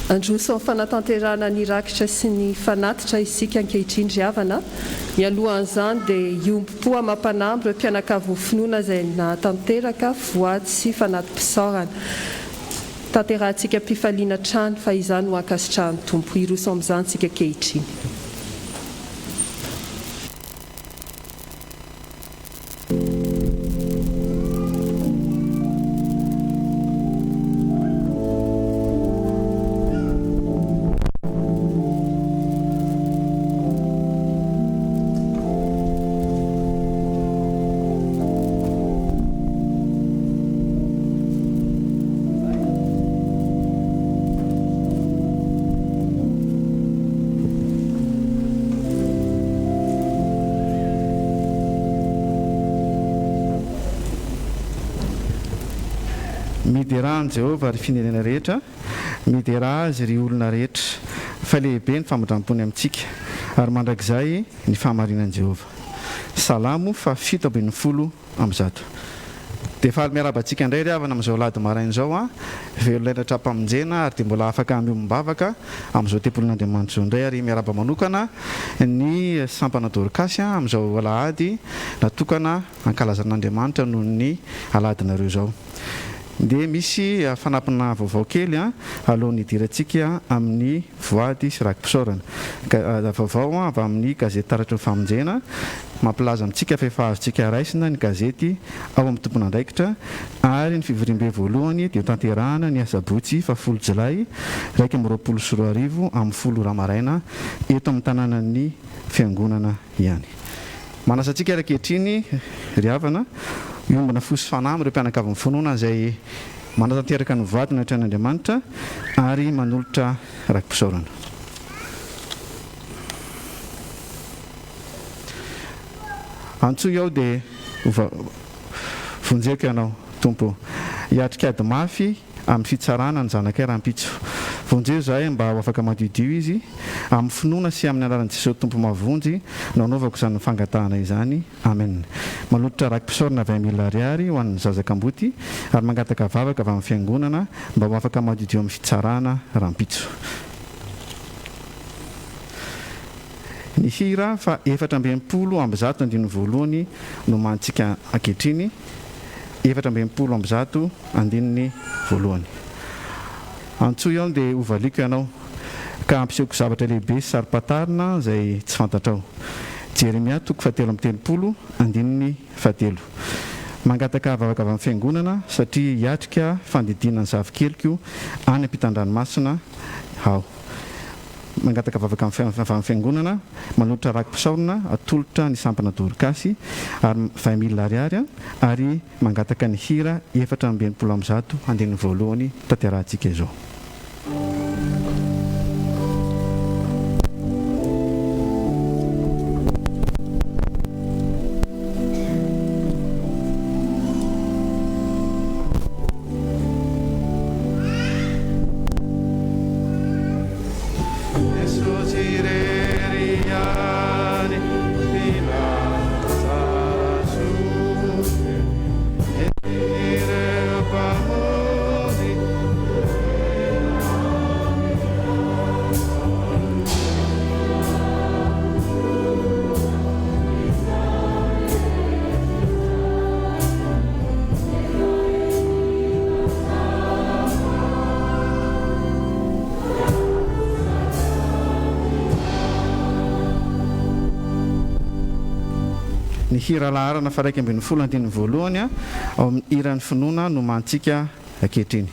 Androso amin'ny fanatanterana ny rakitra sy ny fanatitra isika ankehitrindry-havana. Mialohan'izany dia iombom-po amam-panamby ireo mpianakavy finoana izay nahatanteraka voady sy fanatim-pisaorana. Tanterantsika mpifaliana trano fa izany ho ankasitrahan'ny tompo. Iroso amin'izany tsika ankehitriny. Miderahan Jehovah ary firenena rehetra, midera azy ry olona rehetra, fa lehibe ny famondram-pony amintsika ary mandrakizay ny fahamarinan'i Jehovah. Salamo fa 7:40 am'zato. Dia faly miarabantsika indray ry havana amin'izao alahady marain'izao a, velolainatra Famonjena ary dia mbola afaka AM-BAVAKA amin'izao tempolin'Andriamanitra izao indray ary miaraba manokana ny sampana DORKASY amin'izao alahady natokana hankalazan'Andriamanitra noho ny alahadinareo izao. Dia misy fanampina vaovao kely alohan'ny hidirantsika amin'ny voady sy rakim-pisaorana. Vaovao avy amin'ny gazety taratry ny Famonjena mampilaza amintsika fa efa azontsika raisina ny gazety ao amin'ny tompon'andraikitra ary ny fivorim-be voalohany dia tanterahana ny asabotsy fa 10 Jolay 2024 amin'ny 10 ramaraina eto amin'ny tanànan'ny fiangonana ihany. Manasantsika rakehitriny ry havana iombana fosy fanahy ireo mpianakavy finoana izay manatanteraka ny voady na tran'Andriamanitra ary manolotra rakim-pisaorana. Antsoa iaho dia vonjeko ianao tompo, hiatrika ady mafy amin'ny fitsarana ny zanakay rahampitso. Vonjeo zahay mba ho afaka madiodio izy amin'ny finoana sy amin'ny anaran'i Jesosy tompo mavonjy nanaovako izany fangatahana izany. Amen. Manolotra rakim-pisaorana 20,000 ariary ho an'ny zazakamboty ary mangataka vavaka avy amin'ny fiangonana mba ho afaka madiodio amin'ny fitsarana rahampitso. Ny hira fa 420 amby zato andiny voalohany no mantsika ankehitriny. 420 amby zato andininy voalohany. Antsoa iaho dia hovaliko ianao ka ampisehoko zavatra lehibe sy sary-patarina izay tsy fantatrao. Jeremia 7:30 andininy 7. Mangataka vavaka avy amin'ny fiangonana satria hiatrika fandidinana ny zavikeliko any ampitan-dranomasina ao. Mangataka vavaka amin'ny fiangonana manolotra rakim-pisaorana atolotra ny sampana DORKASY ary 20,000 ariary ary mangataka ny hira 420 amby zato andininy voalohany tanterahantsika izao. Ny hira laharana fa 1:40 andininy voalohany ao amin'ny hiran'ny finoana no mantsika ankehitriny.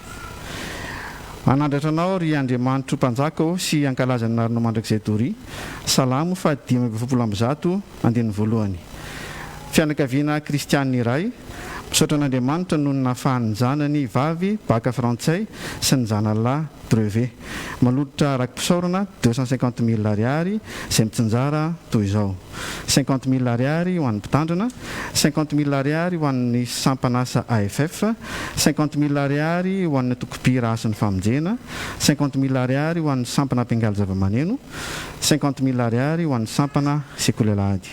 Anandratra anao ry Andriamanitra mpanjaka sy ankalazany narina mandrakizay tory. Salamo fa 5:20 amby zato andininy voalohany. Fianakaviana kristianina iray misaotra an'Andriamanitra noho ny nahafahany zanany vavy baka frantsay sy ny zanalahy brevet. Manolotra rakim-pisaorana 250,000 ariary izay mitsinjara toy izao: 50,000 ariary ho an'ny mpitandrina, 50,000 ariary ho an'ny sampanasa AFF, 50,000 ariary ho an'ny tokopira asan'ny Famonjena, 50,000 ariary ho an'ny sampana F.J.K.M, 50,000 ariary ho an'ny sampana Sekoly Alahady.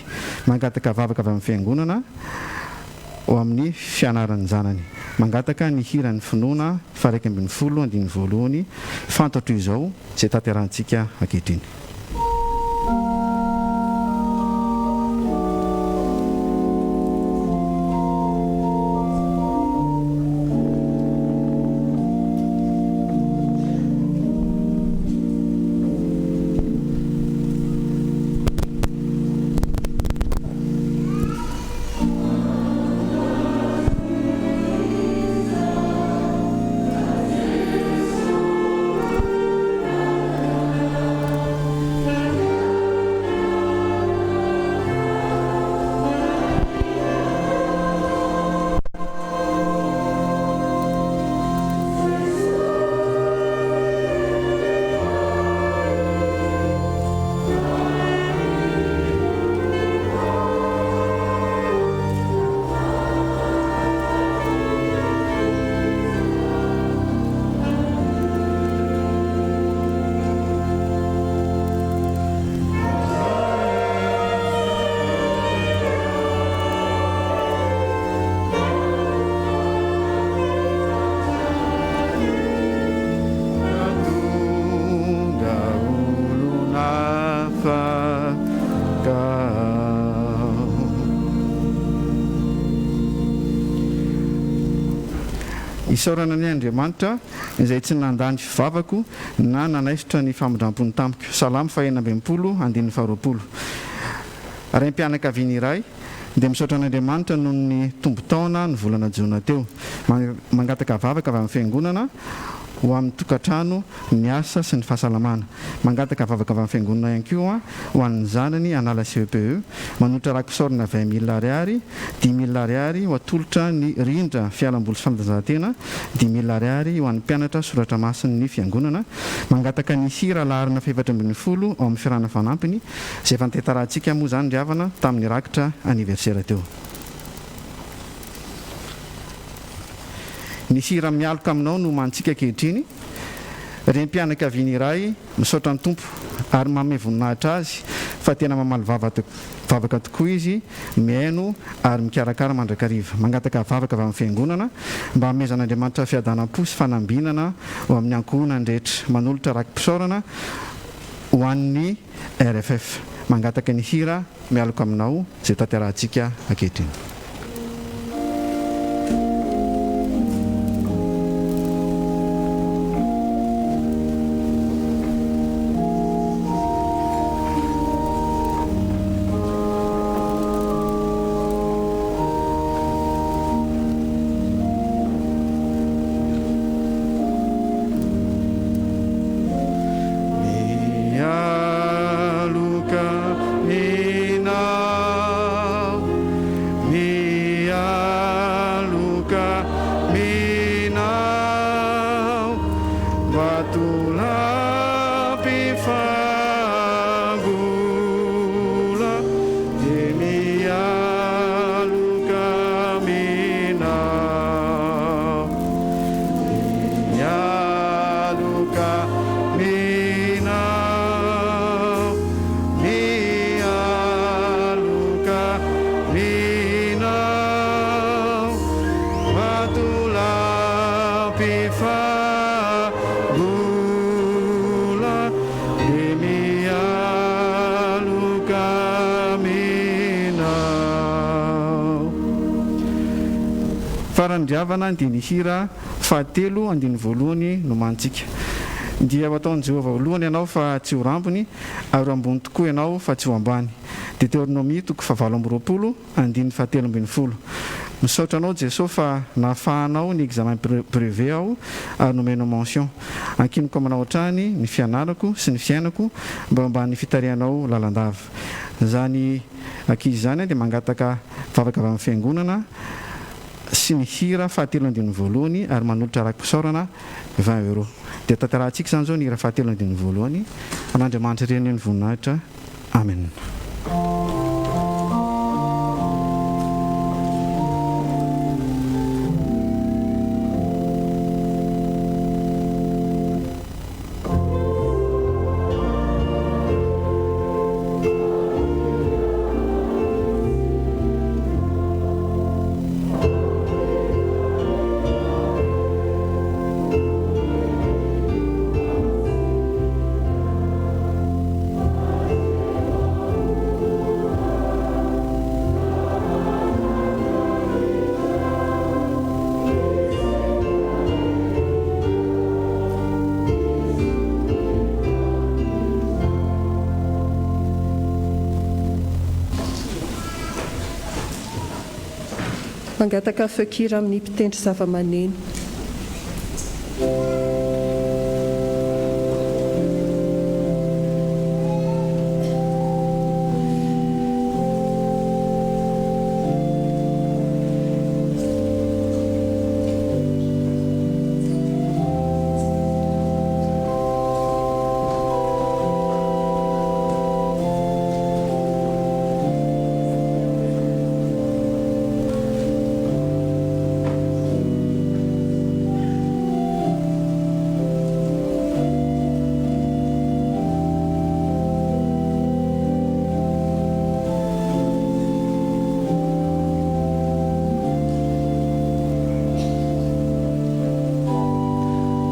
Mangataka vavaka avy amin'ny fiangonana ho amin'ny fianaran'ny zanany. Mangataka ny hiran'ny finoana faraiky ambin'ny folo andiny voalohany fantatro izao izay tanterantsika ankehitriny. Isaorana ny Andriamanitra izay tsy nandany fivavako na nanaisitra ny famondram-pony tamiko. Salamo 4:20. Raim-pianakaviana iray dia misaotra an'Andriamanitra noho ny tombo taona ny volana jona teo. Mangataka vavaka avy amin'ny fiangonana ho amin'ny tokantrano ny asa sy ny fahasalamana. Mangataka vavaka avy amin'ny fiangonana ihany koa ho an'ny zanany anala CEPE. Manotra rakosorana 20 000 ariary, 10 000 ariary ho atolotra ny rindra fialamboly sy fanatanjahantena, 10 000 ariary ho an'ny mpianatra soratra masiny ny fiangonana. Mangataka ny hira laharana 720 ao amin'ny Fiarana fanampiny izay efa nitantarahantsika moa zany ny havana tamin'ny rakitra anniversaire teo. Ny hira mialoka aminao no mantsika ankehitriny. Renim-pianakaviana iray misaotra ny tompo ary manome voninahitra azy fa tena mamaly vavaka tokoa izy, miaino ary mikarakara mandrakariva. Mangataka vavaka avy amin'ny fiangonana mba hamezan'Andriamanitra fiadanam-po sy fanambinana ho amin'ny ankohonany rehetra. Manolotra rakim-pisaorana ho an'ny RFF. Mangataka ny hira mialoka aminao izay tanterahantsika ankehitriny. Faramdriavana dia ny hira 7:20 no mantsika. Dia ho ataon'i Jehovah voalohany ianao fa tsy ho rambony, ary ambony tokoa ianao fa tsy ho ambany. Deutéronomie 7:17. Misaotra anao Jesosy fa nahafahanao ny examen brevet aho ary nomenao mention. Ankinoko amanao hatrany ny fianarako sy ny fiainako mba ambany fitarianao lalandava. Zany ankizy zany dia mangataka vavaka avy amin'ny fiangonana sy ny hira 7:20 ary manolotra rakim-pisaorana 20 €. Dia tanterahantsika zany zao ny hira 7:20. An'Andriamanitra reny ny voninahitra. Amen. Fangataka fakira amin'ny mpitendry zavamaneno.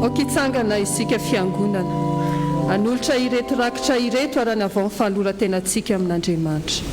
Okitsangana isika fiangonana, anolotra ireto rakitra ireto arana avao ny fahaloran-tenantsika amin'Andriamanitra.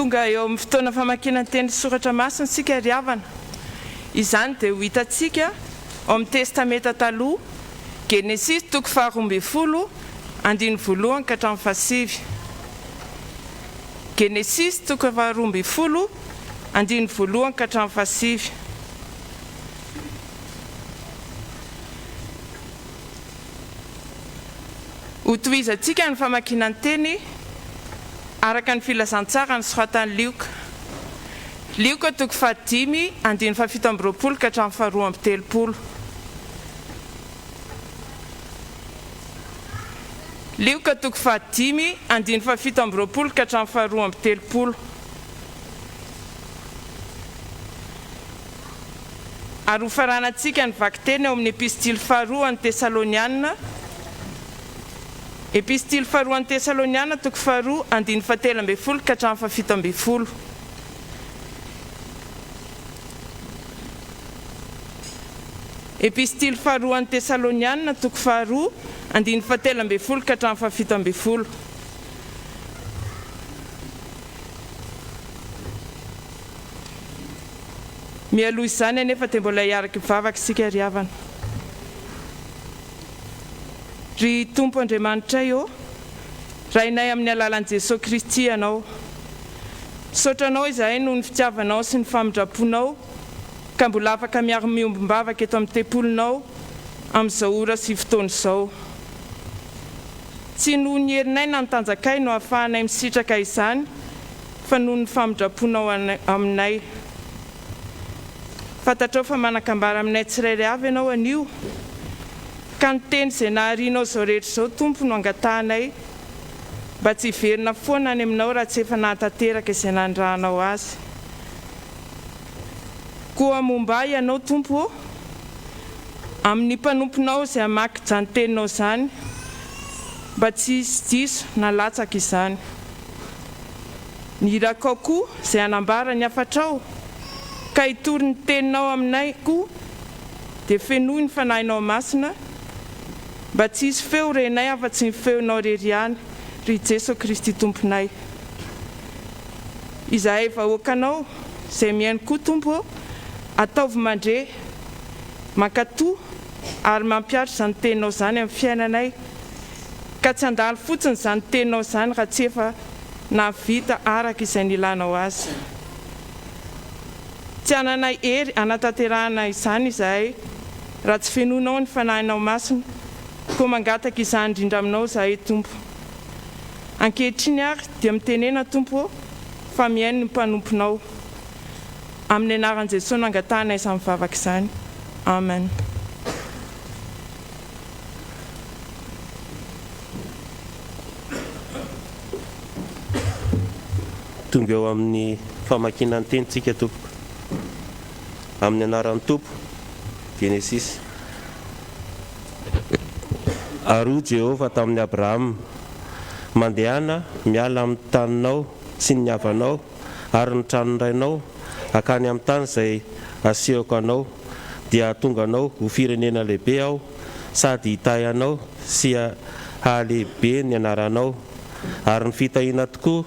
Tonga eo amin'ny fotoana famakiana teny soratra masina sika ry havana. Izany dia ho hitantsika ao amin'ny testameta taloha, Genesis toko 12 andiny voalohany ka hatramin'ny fahasivy. Genesis toko 12 andiny voalohany ka hatramin'ny fahasivy. Ho tohizantsika ny famakiana teny araka ny filazantsara ny soratan'ny Lioka. Lioka toko 5 andiny 7 ka hatramin'ny 2 Lioka toko 5 andiny 7 ka hatramin'ny 2 Ary ho faranantsika ny vaky-teny ao amin'ny epistily 2 an'ny Tesaloniana. Epistily 2 an'ny Tesaloniana toko 2 andiny 17 ka hatramin'ny 17. Epistily 2 an'ny Tesaloniana toko 2 andiny fatelo amby folo ka hatramin'ny fafito amby folo. Mialoha izany anefa dia mbola hiaraka mivavaka isika ry havana. Ry Tompo Andriamanitra io, rainay amin'ny alalan'i Jesosy Kristy ianao. Saotranao izahay noho ny fitiavanao sy ny famindraponao, ka mbola afaka miaro-miombom-bavaka eto amin'ny tempolinao amin'izao ora sy fotoana izao. Tsy noho ny herinay na ny tanjakay no ahafahanay misitraka izany, fa noho ny famindraponao aminay. Fantatrao fa manakambara aminay tsirairay avy ianao anio, ka ny teny izay naharianao izao rehetra izao Tompo no angatahanay, mba tsy hiverina foana any aminao raha tsy efa nahatanteraka izay nandrahanao azy. Koa momba ianao Tompo, amin'ny mpanomponao izay hamaky izany teninao izany, mba tsy hisy diso na latsaka izany. Ny Hirako koa izay hanambara ny hafatrao, ka hitory ny teninao aminay koa, dia fenohy ny fanahinao masina, mba tsy hisy feo renay afa-tsy ny feonao rery ihany, ry Jesosy Kristy Tomponay. Izahay vahoakanao izay mihaino koa Tompo, ataovy mandre, mankatoa ary mampiatra izany teninao izany amin'ny fiainanay, ka tsy handalo fotsiny izany teninao izany raha tsy efa navita araka izay nilanao azy. Tsy hananay hery hanatanterahana izany izahay raha tsy fenohinao ny fanahinao masina, koa mangataka izany indrindra aminao izahay Tompo. Ankehitriny ary dia mitenena Tompo fa mihaino ny mpanomponao. Amin'ny anaran'i Jesosy no angatahana izany mivavaka izany. Amen. Tonga eo amin'ny famakiana ny tenitsika Tompo. Amin'ny anaran'ny Tompo, Genesis. Aroa Jehova tamin'ny Abrahama, mandehana miala amin'ny taninao sy ny havanao ary ny tranondrainao akany amin'ny tany izay asehoko anao, dia hahatonga anao ho firenena lehibe aho, sady hitay anao sy hahalehibe ny anaranao, ary ny fitahiana tokoa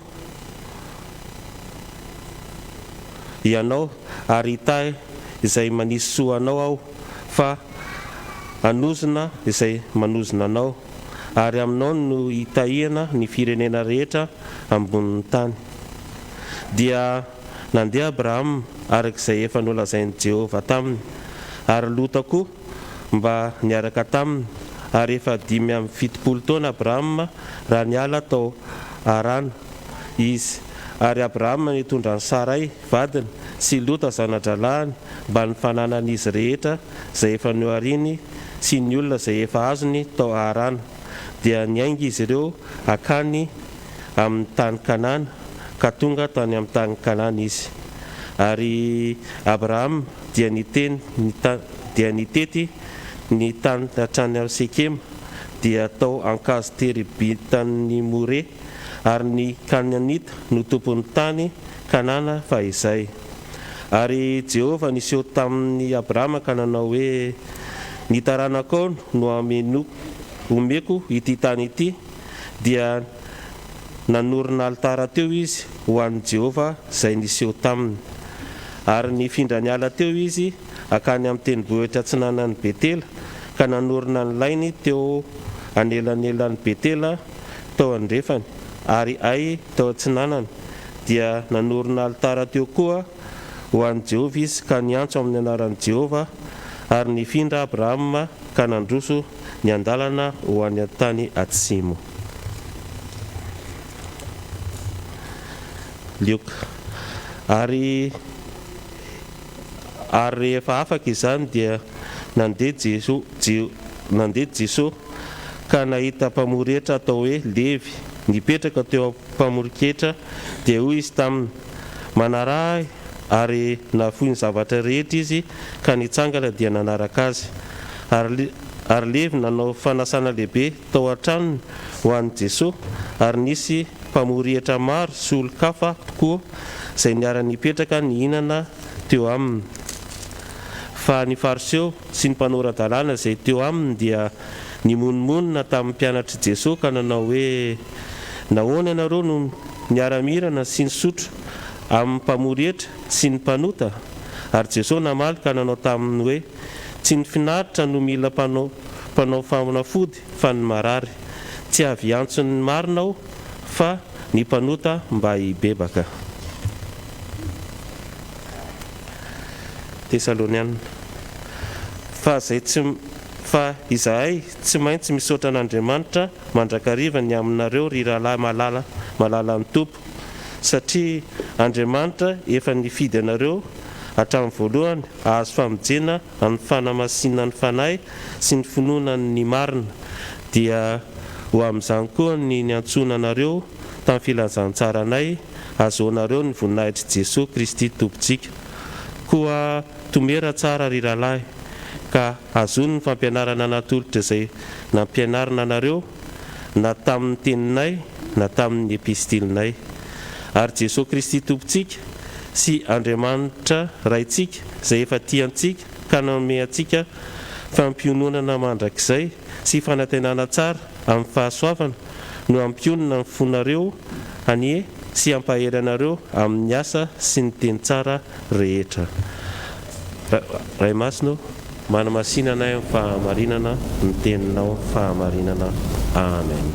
ianao, ary hitay izay manisy soa anao aho, fa anozona izay manozona anao, ary aminao no hitahihana ny firenena rehetra ambonin'ny tany. Dia nandeha Abrahama arak'izay efa nolazain'i Jehova taminy, ary Lota koa mba niaraka taminy, ary efa 570 taona Abrahama raha niala tao Harana izy, ary Abrahama nitondra ny Sarai vadiny sy Lota zana-dralahany mba ny fananan'izy rehetra izay efa niohariny sy ny olona izay efa azony tao Harana, dia niainga izy ireo akany amin'ny tany Kanana, ka tonga tany amin'ny tany Kanana izy. Ary Abrahama dia nitety ny tany hatrany amin'ny Sekoly, dia tao ankazo tery bitan'ny More, ary ny Kananita no tompon'ny tany Kanana fa izay. Ary Jehova niseho tamin'ny Abrahama ka nanao hoe, ny taranakao no omeko ity tany ity, dia nanorina altara teo izy ho an'i Jehova izay niseho taminy. Ary nifindra niala teo izy akany amin'ny tendrombohitra atsinanan'ny Betela, ka nanorina ny lainy teo anelanelan'ny Betela tao Andrefany, ary Ai tao atsinanany, dia nanorina altara teo koa ho an'i Jehova izy, ka niantso amin'ny anaran'i Jehova, ary nifindra Abrahama ka nandroso ny andalana ho any tany atsimo. Lioka. Ary rehefa afaka izany dia nandeha Jesosy ka nahita mpamoretra atao hoe Levy nipetraka teo mpamoriketra, dia hoy izy taminy, manarahy, ary nafoy ny zavatra rehetra izy ka nitsangana dia nanaraka azy. Ary Levy nanao fanasana lehibe tao an-tranony ho an'i Jesosy, ary nisy mpamorehitra maro sy olo-kafa tokoa izay niara-nipetraka nihinana teo aminy. Fa ny fariseo sy ny mpanora-dalàna izay teo aminy dia ny monimonina tamin'ny mpianatry Jesosy ka nanao hoe nahoana ianareo no miara-mirana sy ny sotro amin'ny mpamoretra sy ny mpanota ary Jesosy namaly ka nanao taminy hoe tsy ny finaritra no mila mpanao fanafody fa ny marary tsy avy antsony ny marina aho fa ny mpanota mba hibebaka. Tesalonianina. Fa izahay tsy maintsy misaotra an'Andriamanitra mandrakariva ny aminareo ry rahalahy malala ny Tompo satria Andriamanitra efa nifidy anareo hatramin'ny voalohany ahazo famonjena amin'ny fanamasinany fanahy sy ny finoana ny marina dia ho amin'izany koa ny antsoina anareo tamin'ny filazantsaranay azoanareo ny voninahitry Jesosy Kristy Tompontsika. Koa tomera tsara ry rahalahy ka azony ny fampianarana natolotra izay nampianarana anareo na tamin'ny teninay na tamin'ny epistilinay ary Jesosy Kristy Tompontsika sy Andriamanitra raitsika izay efa tiantsika ka nanome antsika fampiononana mandrakizay sy fanantenana tsara amin'ny fahasoavana no ampionona ny fonareo anie sy ampahery anareo amin'ny asa sy ny teny tsara rehetra. Ray masino manamasinanay amin'ny fahamarinana ny teninao fahamarinana. Amen.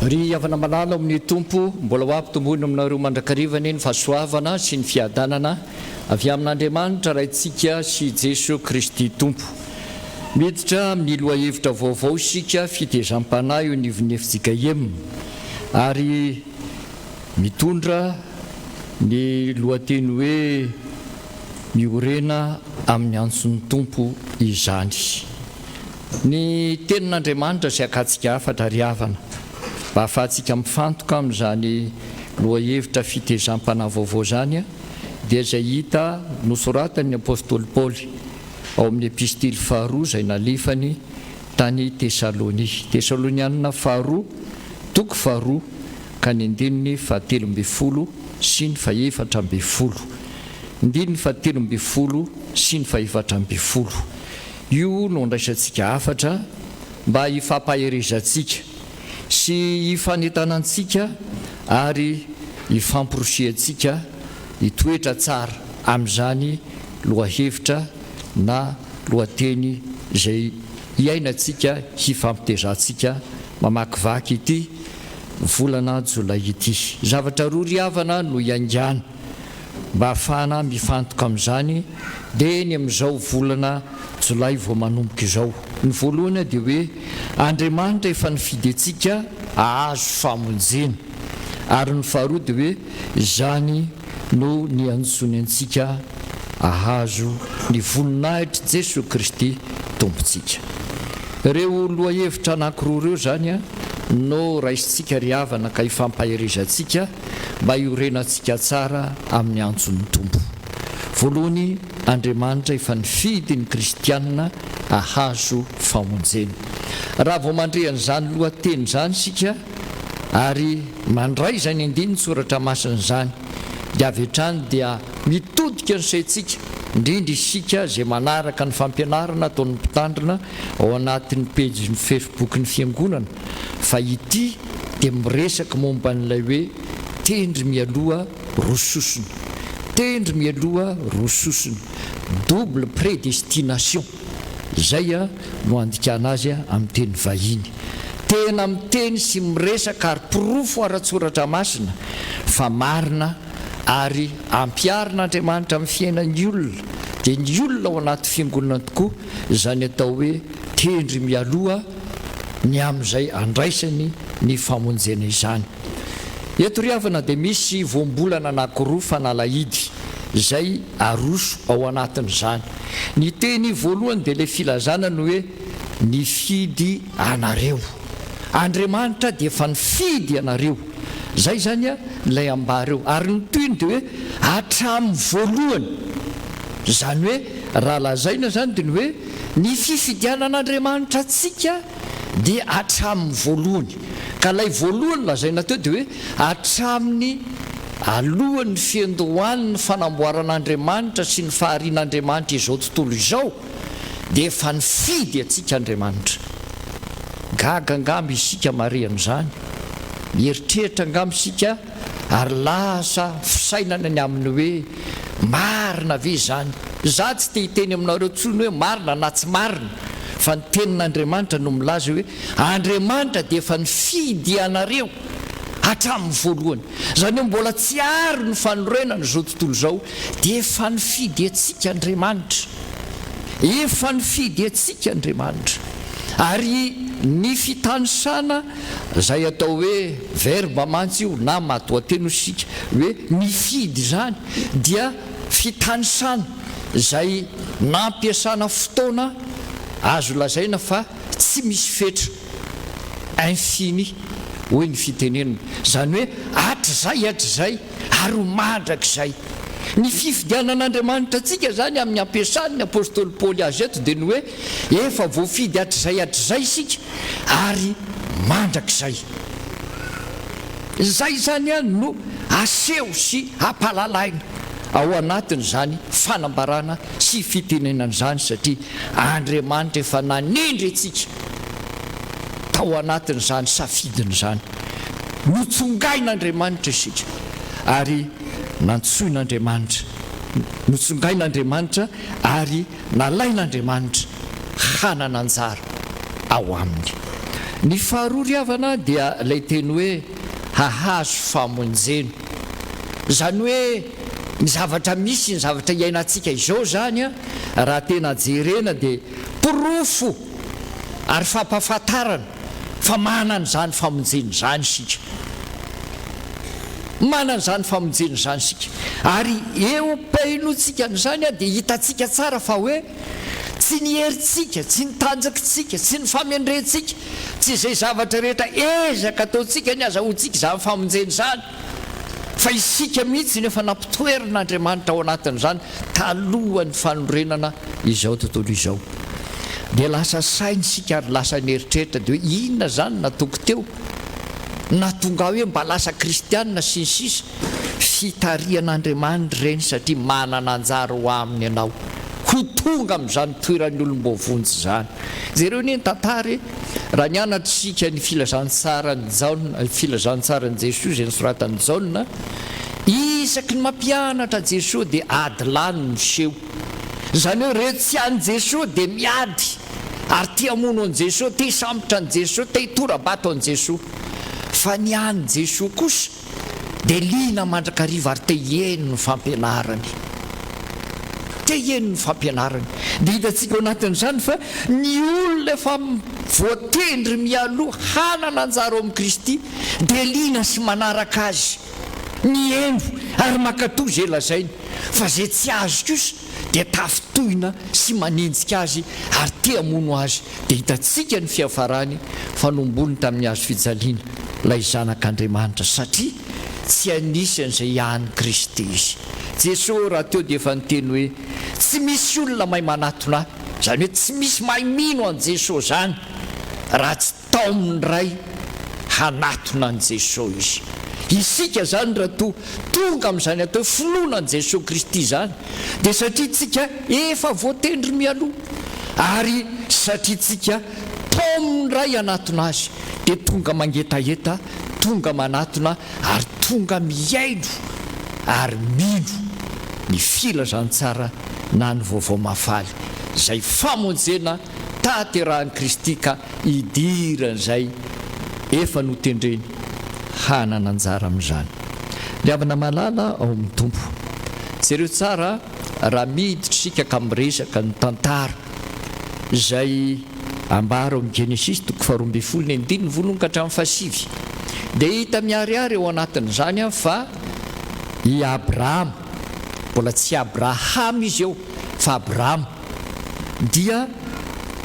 ry havana malala amin'ny tompo mbola ho ampitombony aminareo mandrakarivany ny fahasoavana sy ny fiadanana avy amin'Andriamanitra raintsika sy Jesosy Kristy tompo. Miditra amin'ny loahevitra vaovao isika fitezam-panahy io nivon'ny F.J.K.M ary mitondra ny lohateny hoe miorena amin'ny antson'ny tompo izany. Ny tenin'Andriamanitra sy akatsika afatra ry havana mba ahafahantsika mifantoka amin'izany lohahevitra fitezam-panahy vaovao zany dia izay hita nosoratany apôstôly Paoly ao amin'ny epistily faharoa izay nalefany tany Tesalonianina faharoa toko faharoa ka ny andininy fahatelombifolo sy ny fahefatrambifolo. Indininy fahatelombifolo sy ny fahefatrambifolo. Io no ndraisantsika afatra mba hifampaherezantsika sy hifanentanantsika ary hifamporosiantsika hitoetra tsara amin'izany lohahevitra na lohateny izay hiainantsika hifampitezantsika mamakivaky ity volana Jolay ity. Zavatra roa ry havana no hiaingana mba ahafahana mifantoka amin'izany dia ny amin'izao volana Jolay vao manomboka izao. Ny voalohany dia hoe Andriamanitra efa nifidy antsika ahazo famonjena ary ny faharoa dia hoe izany no ny antsony antsika ahazo ny voninahitry Jesosy Kristy tompontsika. reo loha hevitra anankiroa reo zany a no raisitsika riavana ka hifampahirizantsika mba hiorenantsika tsara amin'ny antson'ny tompo. Voalohany, Andriamanitra efa nifidy ny kristianina ahazo famonjena. Raha vao mandrehan'izany lohateny zany sika ary mandray izany andiny ny soratra masina zany dia avy hatrany dia mitodika ny saintsika indrindra isika izay manaraka ny fampianarana ataon'ny mpitandrina ao anatin'ny pejy ny Facebook-ny fiangonana fa ity dia miresaka momba n'ilay hoe tendry mialoha rososona, tendry mialoha rososona, double prédestination. Izay no andikana azy amin'ny teny vahiny. Tena miteny sy miresaka ary pirofo ara-tsoratra masina fa marina ary ampiarin'Andriamanitra amin'ny fiainan'ny olona. Dia ny olona ao anaty fiangonana tokoa izany atao hoe tendry mialoha ny amin'izay andraisany ny famonjena izany. Eto riavana dia misy voambolana anankiroa fanalahidy izay aroso ao anatin'izany. Ny teny voalohany dia ilay filazana no hoe nifidy anareo. Andriamanitra dia efa nifidy anareo. Zay zany ilay ambareo. Ary ny toyny dia hoe hatramin'ny voalohany. Zany hoe raha lazaina zany dia ny hoe ny fifidianan'Andriamanitra antsika dia hatramin'ny voalohany. Ka ilay voalohany lazaina teo dia hoe hatramin'ny alohan'ny fiandohan'ny fanamboaran'Andriamanitra sy ny faharian'Andriamanitra izao tontolo izao dia efa nifidy atsika Andriamanitra. Gaga angamba isika marian'izany, mieritreritra angamba isika ary lasa fisainana ny amin'ny hoe marina ve zany. Za tsy te hiteny aminareo tsony hoe marina na tsy marina fa ny tenin'Andriamanitra no milaza hoe Andriamanitra dia efa nifidy anareo hatramin'ny voalohany. Zany hoe mbola tsy ary ny fanorenana izao tontolo izao dia efa nifidy atsika Andriamanitra, efa nifidy atsika Andriamanitra. Ary ny fitanisana zay atao hoe verba mantsy io na matoateny isika hoe nifidy zany dia fitanisana zay nampiasana fotoana azo lazaina fa tsy misy fetra, infini hoe ny fitenenana. Zany hoe hatrizay ary ho mandrak'izay. Ny fifidianan'Andriamanitra atsika zany amin'ny ampiasan'ny apôstôly Paoly azy eto dia ny hoe efa voafidy hatrizay isika ary mandrak'izay. Zay zany no aseho sy hampalalaina ao anatin'izany fanambarana sy fitenenana zany satria Andriamanitra efa nanindry atsika tao anatin'izany safidin'izany. Notsongain'Andriamanitra isika ary nantsoin'Andriamanitra, notsongain'Andriamanitra ary nalain'Andriamanitra hanana anjara ao aminy. Ny faharoa riavana dia ilay teny hoe hahazo famonjena. Zany hoe ny zavatra misy, ny zavatra iainantsika izao zany raha tena jerena dia pirofo ary fampahafantarana fa manana zany famonjena zany isika. Manana zany famonjena zany sika ary eo painotsika n'izany dia hitatsika tsara fa hoe tsy ny heritsika, tsy ny tanjakintsika, tsy ny famendrentsika, tsy izay zavatra rehetra ezaka ataontsika ny azahoantsika izany famonjena zany fa isika mihitsy nefa nampitoerin'Andriamanitra ao anatin'izany talohan'ny fanorenana izao tontolo izao. Dia lasa sainy sika ary lasa nyeritreritra dia hoe inona zany natoko teo na tonga hoe mba lasa kristianina sy ny sisa. Fitarian'Andriamanitra ireny satria manana anjara ho aminy ianao ho tonga amin'izany toeran'ny olom-bovonjy zany. Zareo ny tantara raha ny anatra sika ny filazantsarany Jesosy izay nosoratan'ny Jaona, isaky ny mampianatra Jesosy dia adilany miseho. Zany hoe rehetra tsy any Jesosy dia miady ary tia hamono an' Jesosy, tia hisambotra an' Jesosy, tia hitorabato an' Jesosy. Fa ny any Jesosy kosa dia liana mandrakariva ary te hieno ny fampianarany, te hieno ny fampianarany. Dia hitatsika ao anatin'izany fa ny olona efa voatendry mialoha hanana anjara ao amin'ny Kristy dia liana sy manaraka azy, mieno ary mankatoy izay lazainy. Fa izay tsy azo kosa dia tafitohina sy manenjika azy ary te-hamono azy dia hitantsika ny fiafarany fanombony tamin'ny hazo fijaliana ilay zanak'Andriamanitra satria tsy anisan'izay ihany Kristy izy. Jesosy raha teo dia efa niteny hoe tsy misy olona mahay manatona zany hoe tsy misy mahay mino an' Jesosy zany raha tsy tao amin'ny ray hanatona an' Jesosy izy. Isika zany raha tonga amin'izany atao finoana an' Jesosy Kristy zany dia satria tsika efa voatendry mialoha ary satria tsika tao amin'ny ray hanatona azy dia tonga mangetaheta, tonga manatona ary tonga miaino ary mino ny filazantsara na ny vaovao mafaly izay famonjena taterahan'i Kristy ka idiran'izay efa notendreny hanana anjara amin'izany. Ny havana malala ao amin'ny tompo. Jereo tsara raha miditra isika ka miresaka ny tantara izay ambara ao amin'ny Genesis 12:1 dia hita miariary eo anatin'izany fa i Abrahama, mbola tsy Abraham izy eo fa Abrahama dia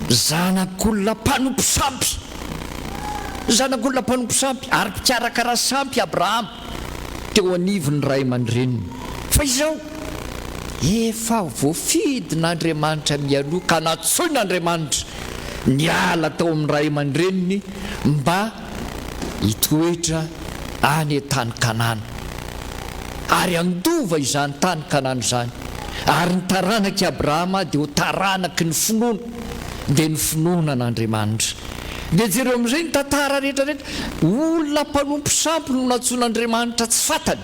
zanak'olona mpanompo sampy, zanak'olona mpanompo sampy ary mpikarakara sampy Abrahama teo anivon'ny ray aman-dreniny. Fa izao efa voafidin'Andriamanitra mialoha ka natsoin'Andriamanitra niala tao amin'ny ray aman-dreniny mba hitoetra any tany Kanana ary andova izany tany Kanana izany ary ny taranaky Abrahama dia ho taranaky ny finoana dia ny finoana an'Andriamanitra. Dia jereo amin'izay ny tantara rehetrarehetra olona mpanompo sampy no natsoin'Andriamanitra tsy fatany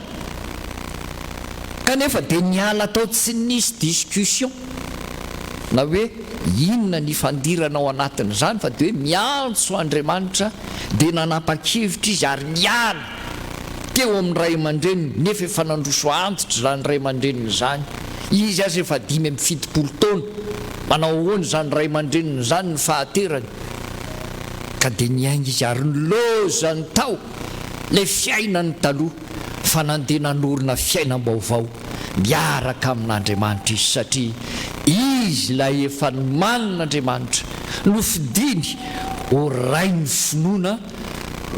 kanefa dia niala tao tsy nisy discussion na hoe inona ny fandirana ao anatin'izany fa dia hoe miantso Andriamanitra dia nanapa-kevitra izy ary miala teo amin'ny ray aman-dreniny nefa efa nandroso antitra zany ray aman-dreniny izany. Izy azy efa 570 taona manao ahoana zany ray aman-dreniny zany ny fahaterany ka dia niainga izy ary nilozany tao ilay fiainany taloha fa nandeha nanorina fiainam-baovao miaraka amin'Andriamanitra izy satria izy ilay efa manin'Andriamanitra nofidiny ho ray ny finoana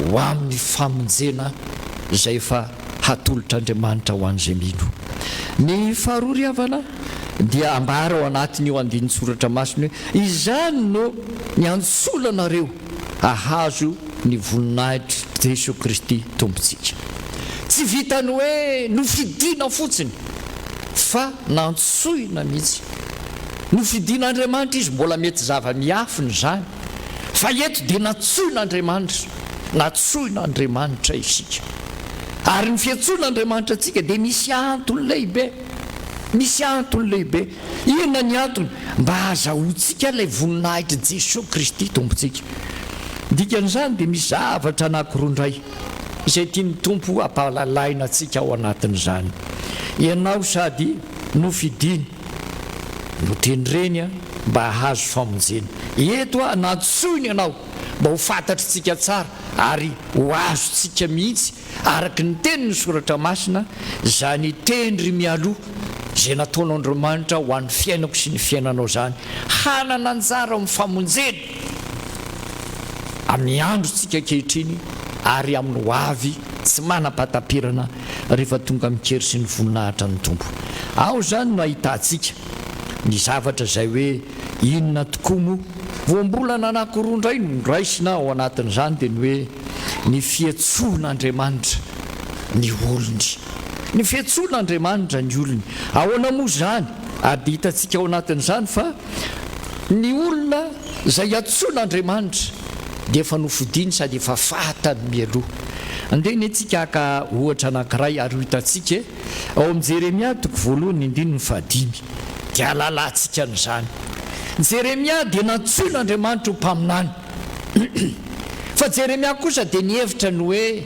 ho amin'ny famonjena izay efa hatolotr'Andriamanitra ho an'izay mino. Ny faharoa ry havana dia ambara ao anatin'io andin'ny soratra masina hoe izany no niantsolanareo ahazo ny voninahitra Jesosy Kristy tompontsika. Tsy vitany hoe nofidina fotsiny fa nantsoina mihitsy. Nofidin'Andriamanitra izy mbola mety zava-miafiny zany fa eto dia natsoin'Andriamanitra isika ary ny fiantsoan'Andriamanitra atsika dia misy antony lehibe, misy antony lehibe. Inona ny antony? Mba hahazahoantsika ilay voninahitra Jesosy Kristy tompontsika. Dikan'izany dia misy zavatra anankiroa indray izay tiany tompo hampahalaina antsika ao anatin'izany. Ianao sady nofidiny notendreny mba hahazo famonjena. Eto natsoiny ianao mba ho fantatritsika tsara ary ho azotsika mihitsy araky ny tenin'ny soratra masina zany tendry mialoha izay nataon'Andriamanitra ho an'ny fiainako sy ny fiainanao zany hanana anjara amin'ny famonjena amin'ny androtsika kehitriny ary amin'ny ho avy tsy manam-patapirana rehefa tonga mikery sy ny voninahitra ny tompo. Ao zany no ahitantsika ny zavatra izay hoe inona tokoa moa voambolana anankiroa indray no raisina ao anatin'izany dia ny hoe ny fiantsoan'Andriamanitra ny olony, ny fiantsoan'Andriamanitra ny olony. Ahoana moa zany ary dia hitantsika ao anatin'izany fa ny olona izay antsoan'Andriamanitra dia efa nofidiny sady efa fatany mialoha. Andeny antsika ka ohatra anankiray ary hitantsika ao amin'ny Jeremia 1:5 dia alalantsika n'izany. Jeremia dia nantsoin'Andriamanitra ho mpaminany fa Jeremia kosa dia nihevitra ny hoe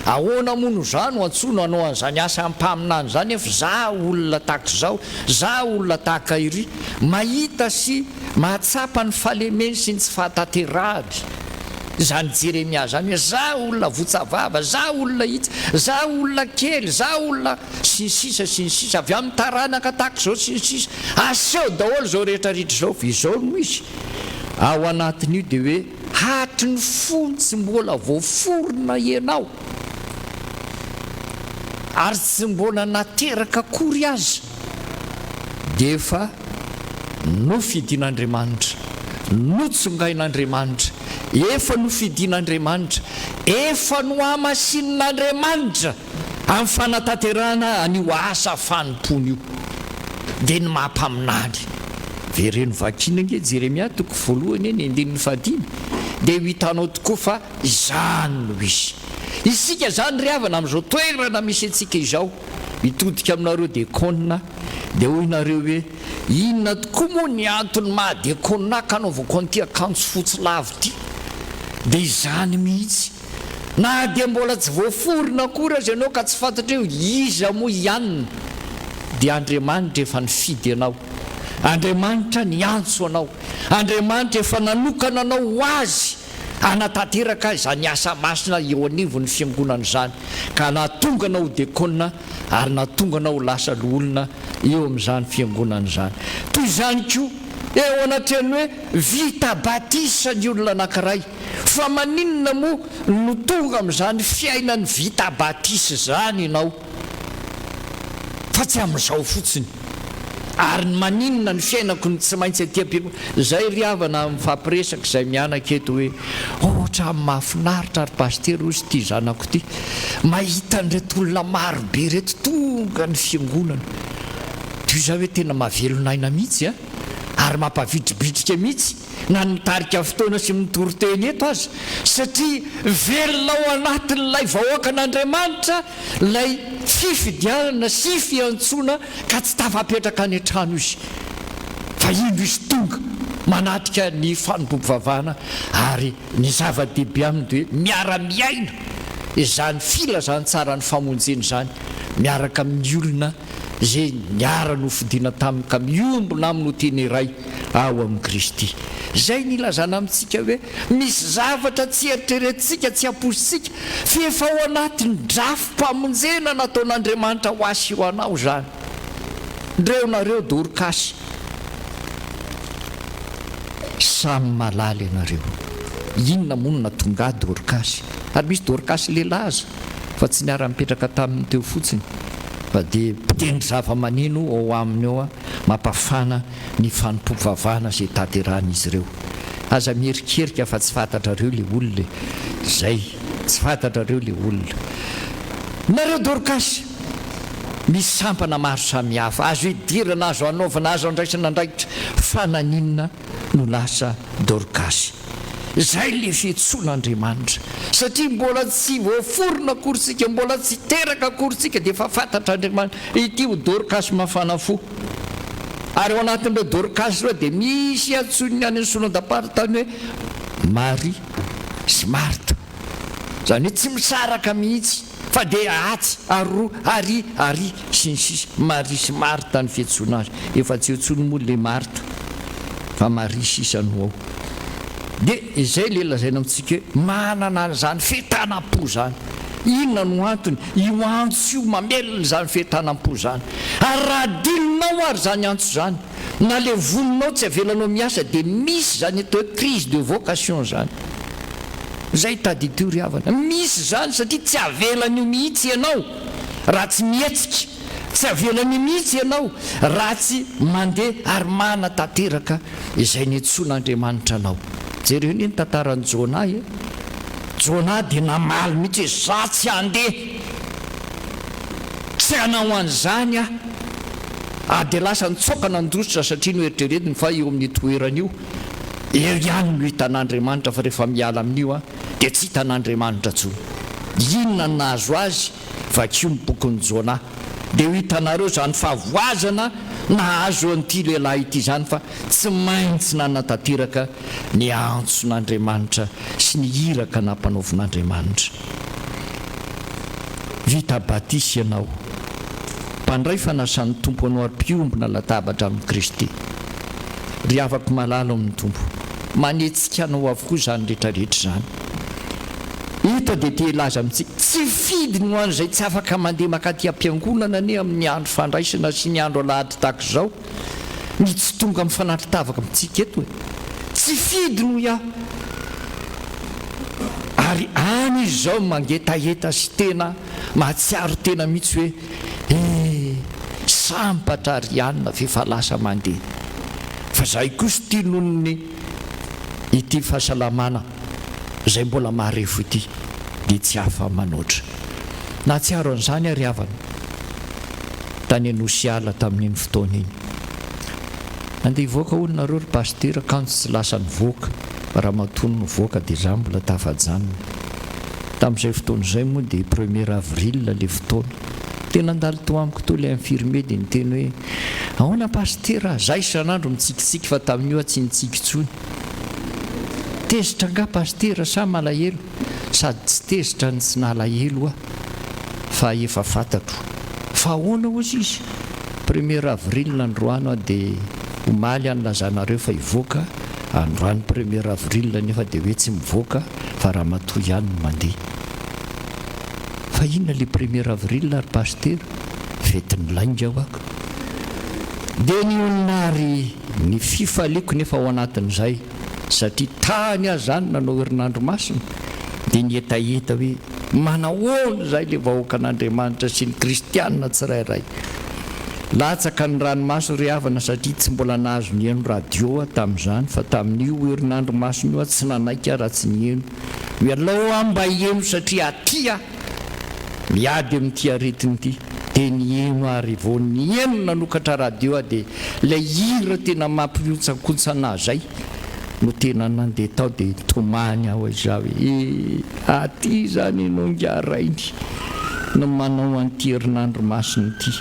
ahoana moa no zany ho antsoina anao an'izany asa mpaminany zany efa za olona tahaka izao, za olona tahaka iry, mahita sy mahatsapa ny fahalemeny sy ny tsy fahatanterahany zany Jeremia zany hoe za olona votsavava, za olona hitsy, za olona kely, za olona sinsisa avy amin'ny taranaka tahaka zao sinsisa aseho daholo zao rehetrarehetra zao izao no izy ao anatin'io dia hoe hatry ny fony tsy mbola voaforona ianao ary tsy mbola nateraka kory azy dia efa nofidian'Andriamanitra, notsongain'Andriamanitra, efa nofidian'Andriamanitra, efa no amasin'Andriamanitra amin'ny fanatanterahana an'io asa fanompony io dia ny mampaminany vereno vakina nge Jeremia toko voalohany eny 15 dia hitanao tokoa fa izany no izy isika zany ry havana amin'izao toerana misy antsika izao mitodika aminareo dekona dia hoy nareo hoe inona tokoa moa ny antony mahadekona ka anaovako an'ity akanjo fotsy lavo ity dia izany mihitsy na dia mbola tsy voaforona akory azy ianao ka tsy fantatra eo iza moa ihanina dia Andriamanitra efa nifidy anao, Andriamanitra ny antso anao, Andriamanitra efa nanokana anao ho azy anatanteraka izany asa masina eo anivon'ny fiangonana izany ka nahatonga anao dekona ary nahatonga anao lasa loolona eo amin'izany fiangonana izany. Toy izany koa eo anatrany hoe vita batisa ny olona anankiray fa maninona moa no tonga amin'izany fiainany vita batisa zany ianao fa tsy amin'izao fotsiny ary maninona ny fiainako ny tsy maintsy aty-ampiangonana zay ry havana mifampiresaka izay mianaka eto hoe ohatra mahafinaritra ary pastery ozy ity zanako ity mahita an'ireto olona marobe reto tonga ny fiangonana toy izao hoe tena mahavelonaina mihitsy ary mampavitribitrika mihitsy na nitarika fotoana sy mitoroteny eto azy satria velona ao anatin'ilay vahoaka an'Andriamanitra lay fifidianana sy fiantsona ka tsy tafapetraka any an-trano izy fa ino izy tonga manatrika ny fanomboam-pivavahana ary ny zava-dehibe aminy dia hoe miara-miaina izany filazany tsara ny famonjena izany miaraka amin'ny olona zay niara no fidiana taminy ka miombona amin'ny hoteny iray ao amin'ny Kristy. Zay ny ilazana amintsika hoe misy zavatra tsy eritreretintsika tsy ampositsika fa efa ao anatin'ny drafim-pamonjena nataon'Andriamanitra ho asy ho anao zany. Ndreo nareo dorkasy samy malaly ianareo inona moa no natonga dorkasy ary misy dorkasy lehilahy aza fa tsy niara-mipetraka taminy teo fotsiny fa dia mpitendry zava-maneno ao aminy eo mampafana ny fanompoam-pivavahana izay tanterahana izy ireo aza mierikerika fa tsy fantatrareo le olona zay tsy fantatrareo le olona nareo dorkasy misy sampana maro samihafa azo hidirana azo anaovana azo andraisana andraikitra fa naninona no lasa dorkasy zay le fiantsoan'Andriamanitra satria mbola tsy voaforona akorytsika mbola tsy teraka akorytsika dia efa fantatra Andriamanitra ity ho dorkasy mafana fo ary ao anatin'ireo dorkasy ireo dia misy antsoniny any sonadaparitany hoe Maria sy Marta zany hoe tsy misaraka mihitsy fa dia atsy aroa ary sy ny sisa Maria sy Marta ny fiantsona azy efa tsy antsony moa le Marta fa Maria sisa no ao dia izay le lazaina amintsika hoe manana zany fetanam-po zany inona no antony io antso io mamelona zany fetanam-po zany ary raha dininao ary zany antso zany na le voninao tsy avelanao miasa dia misy zany atao hoe crise de vocation zany zay taditio ry havana misy zany satria tsy avelan'io mihitsy ianao raha tsy mietsika tsy avelan'io mihitsy ianao raha tsy mandeha ary manatanteraka izay ny antsoan'Andriamanitra anao jereo ny tantaran'ny Jolay Jolay dia namaly mihitsy hoe za tsy handeha tsy hanao an'izany dia lasa nitsoka nandrositra satria no eritreretiny fa eo amin'ny toeran'io eo ihany no hitan'Andriamanitra fa rehefa miala amin'io dia tsy hitan'Andriamanitra tsony inona no nahazo azy vakio ny bokin'ny Jolay dia ho hitanareo zany favoazana nahazo an'ity lehilahy ity zany fa tsy maintsy nanatanteraka ny antson'Andriamanitra sy ny hiraka nampanaovin'Andriamanitra. Vita batisy ianao mpandray fanasan'ny tompo anao ary mpiombona latabatra amin'ny Kristy ry afaka malala amin'ny tompo manetsika anao avokoa zany rehetrarehetra zany ito dia te ilaza amintsika tsy fidy no an'izay tsy afaka mandeha makaty am-piangonana ne amin'ny andro fandraisana sy ny andro alahady tahaka izao ny tsy tonga amin'ny fanatritavaka amintsika eto hoe tsy fidy no iaho ary any izy zao mangetaheta sy tena mahatsiaro tena mihitsy hoe sampatra rianina fefalasa mandeha fa zay kosa ty nonony ity fahasalamana zay mbola maharefo ity dia tsy hafa manoatra na tsiaro an'izany ary havana tany anosiala tamin'iny fotoana iny andeha hivoaka olonareo ry pastera kanjo tsy lasa nivoaka raha matono nivoaka dia zany mbola tafajanona tamin'izay fotoana izay moa dia 1er avril le fotoana tena andalo to amiko to le infirmier dia niteny hoe ahoana pastera zay isan'andro mitsikitsiky fa tamin'io tsy nitsiky tsony tezitra nga pastera sa malahelo sady tsy tezitra ny tsy nalahelo fa efa fantatro fa ahoana ozy izy 1er avril androano dia omaly anylazanareo fa hivoaka androany 1er avril nefa dia hoe tsy mivoaka fa raha matoa ihany no mandeha fa inona le 1er avril ary pastera fetiny lainga aho ako dia ny oninary ny fifaliako nefa ao anatin'izay satria tany azy zany nanao herinandro masina dia nietaeta hoe manahoana zay le vahoaka an'Andriamanitra sy ny kristianina tsirairay latsaka ny ranomaso ry havana satria tsy mbola nahazo ny eno radio tamin'izany fa tamin'io herinandro masina io tsy nanaika raha tsy ny eno mialao amba eno satria atia miady amin'ity aretiny ity dia ny eno ary vao ny eno nanokatra radio dia ilay hira tena mampiotsakontsana zay no tena nandeha tao dia tomany aho iza hoe aty zany nongiarainy no manao an'ity herinandro masina ity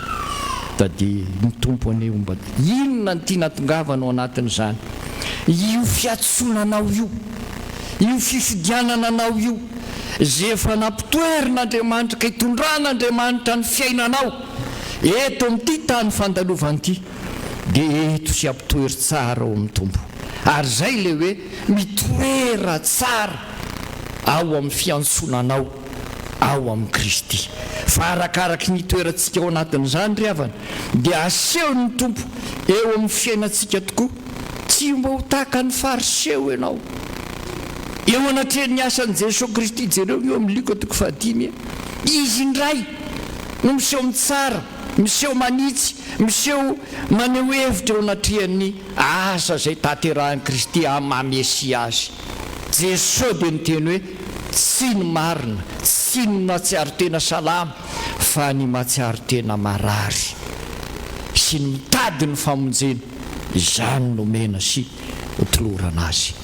da dia ny tompo ane omba inona ny tia natongavanao anatin'izany io fiatsonanao io fifidianananao io zay efa nampitoerin'Andriamanitra ka hitondran'Andriamanitra ny fiainanao eto amin'ity tany fandalovan'ity dia eto sy ampitoery tsara ao amin'ny tompo ary zay le hoe mitoera tsara ao amin'ny fiantsonanao ao amin'ny Kristy fa arakaraky ny toerantsika ao anatin'izany ry havana dia aseho ny tompo eo amin'ny fiainantsika tokoa tsy mba ho tahaka ny fariseho ianao eo anatreny ny asan'i Jesosy Kristy jereo eo amin'ny liko toko 5 izy indray no miseho mitsara miseho manitsy miseho maneho hevitra eo anatrehany asa zay taterahan'i Kristy amamesia azy Jesosy dia niteny hoe tsy ny marina tsy ny matsiaro tena salama fa ny matsiaro tena marary sy ny mitady ny famonjena izany nomena sy hotolorana azy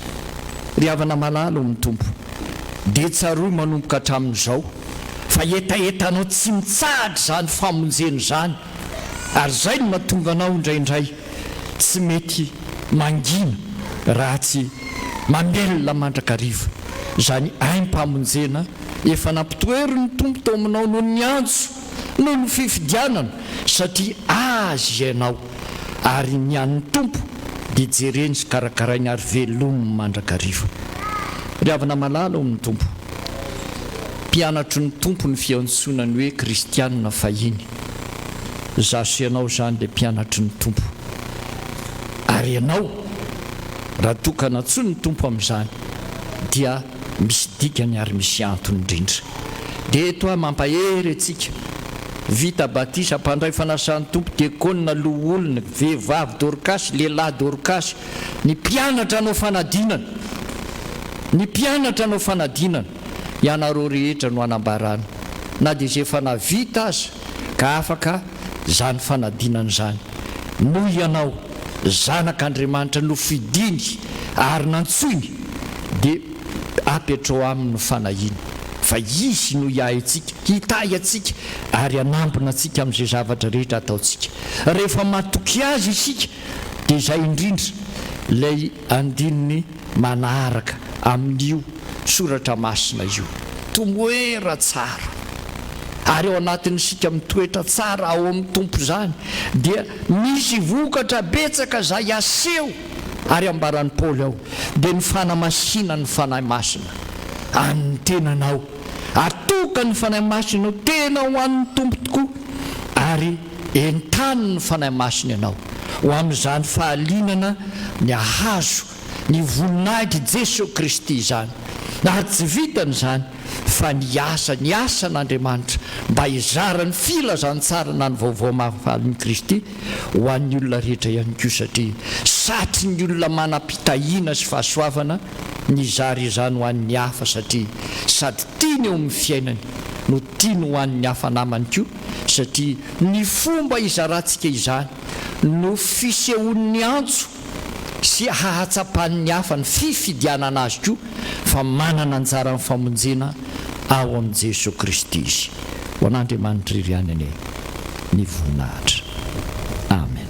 ry havana malalo amin'ny tompo dia tsaroy manomboka hatramin'izao fa etaetanao tsy mitsahatra zany famonjena zany ary zay no mahatonga anao indraindray tsy mety mangina raha tsy mamelona mandrakariva zany aim-pamonjena efa nampitoery ny tompo tao aminao noho ny antso noho ny fifidianana satria azy ianao ary ny an'ny tompo dia jereny sy karakarainy ary velomy mandrakariva ry havana malala amin'ny tompo mpianatry ny tompo ny fiantsonany hoe kristianina fahiny zaso ianao zany le mpianatry ny tompo ary ianao raha tokana tsony ny tompo amin'izany dia misy dikany ary misy antony indrindra dia eto mampahery atsika vita batisa mpandray fanasan'ny tompo diakona loha olona vehivavy dorkasy lehilahy dorkasy ny mpianatra anao fanadinana ianareo rehetra no anambarana na dia zay efa navita aza ka afaka zany fanadinana zany noho ianao zanak'Andriamanitra no fidiny ary nantsoiny dia apetrao amin'ny fanahiny fa izy no iahy atsika hitay atsika ary anampina atsika amin'izay zavatra rehetra ataontsika rehefa matoky azy isika dia izay indrindra lay andininy manaraka amin'io soratra masina io tomoera tsara ary ao anatin'isika mitoetra tsara ao amin'ny tompo zany dia misy vokatra betsaka zay aseho ary ambaran'ny Paoly ao dia ny fanamasina ny fanahy masina an'ny tenanao, atoka ny fanahy masina ianao tena ho an'ny tompo tokoa, ary entany ny fanahy masina ianao ho amin'izany fahalinana ny ahazo ny voninahitra Jesosy Kristy izany. Na tsy vitany izany fa ny asan'Andriamanitra mba hizarany filazantsara na ny vaovao mahafaly Kristy ho an'ny olona rehetra ihany koa, satria satry ny olona manam-pitahiana sy fahasoavana ny zary izany ho an'ny hafa, satria sady tiany eo amin'ny fiainany no tiany ho an'ny hafa namany koa, satria ny fomba izarantsika izany no fisehoan'ny antso sy hahatsapan'ny hafa ny fifidianana azy koa, fa manana anjara ny famonjena ao amin'ny Jesosy Kristy izy. Ho an'Andriamanitra iry ihany ny voninahitra. Amen.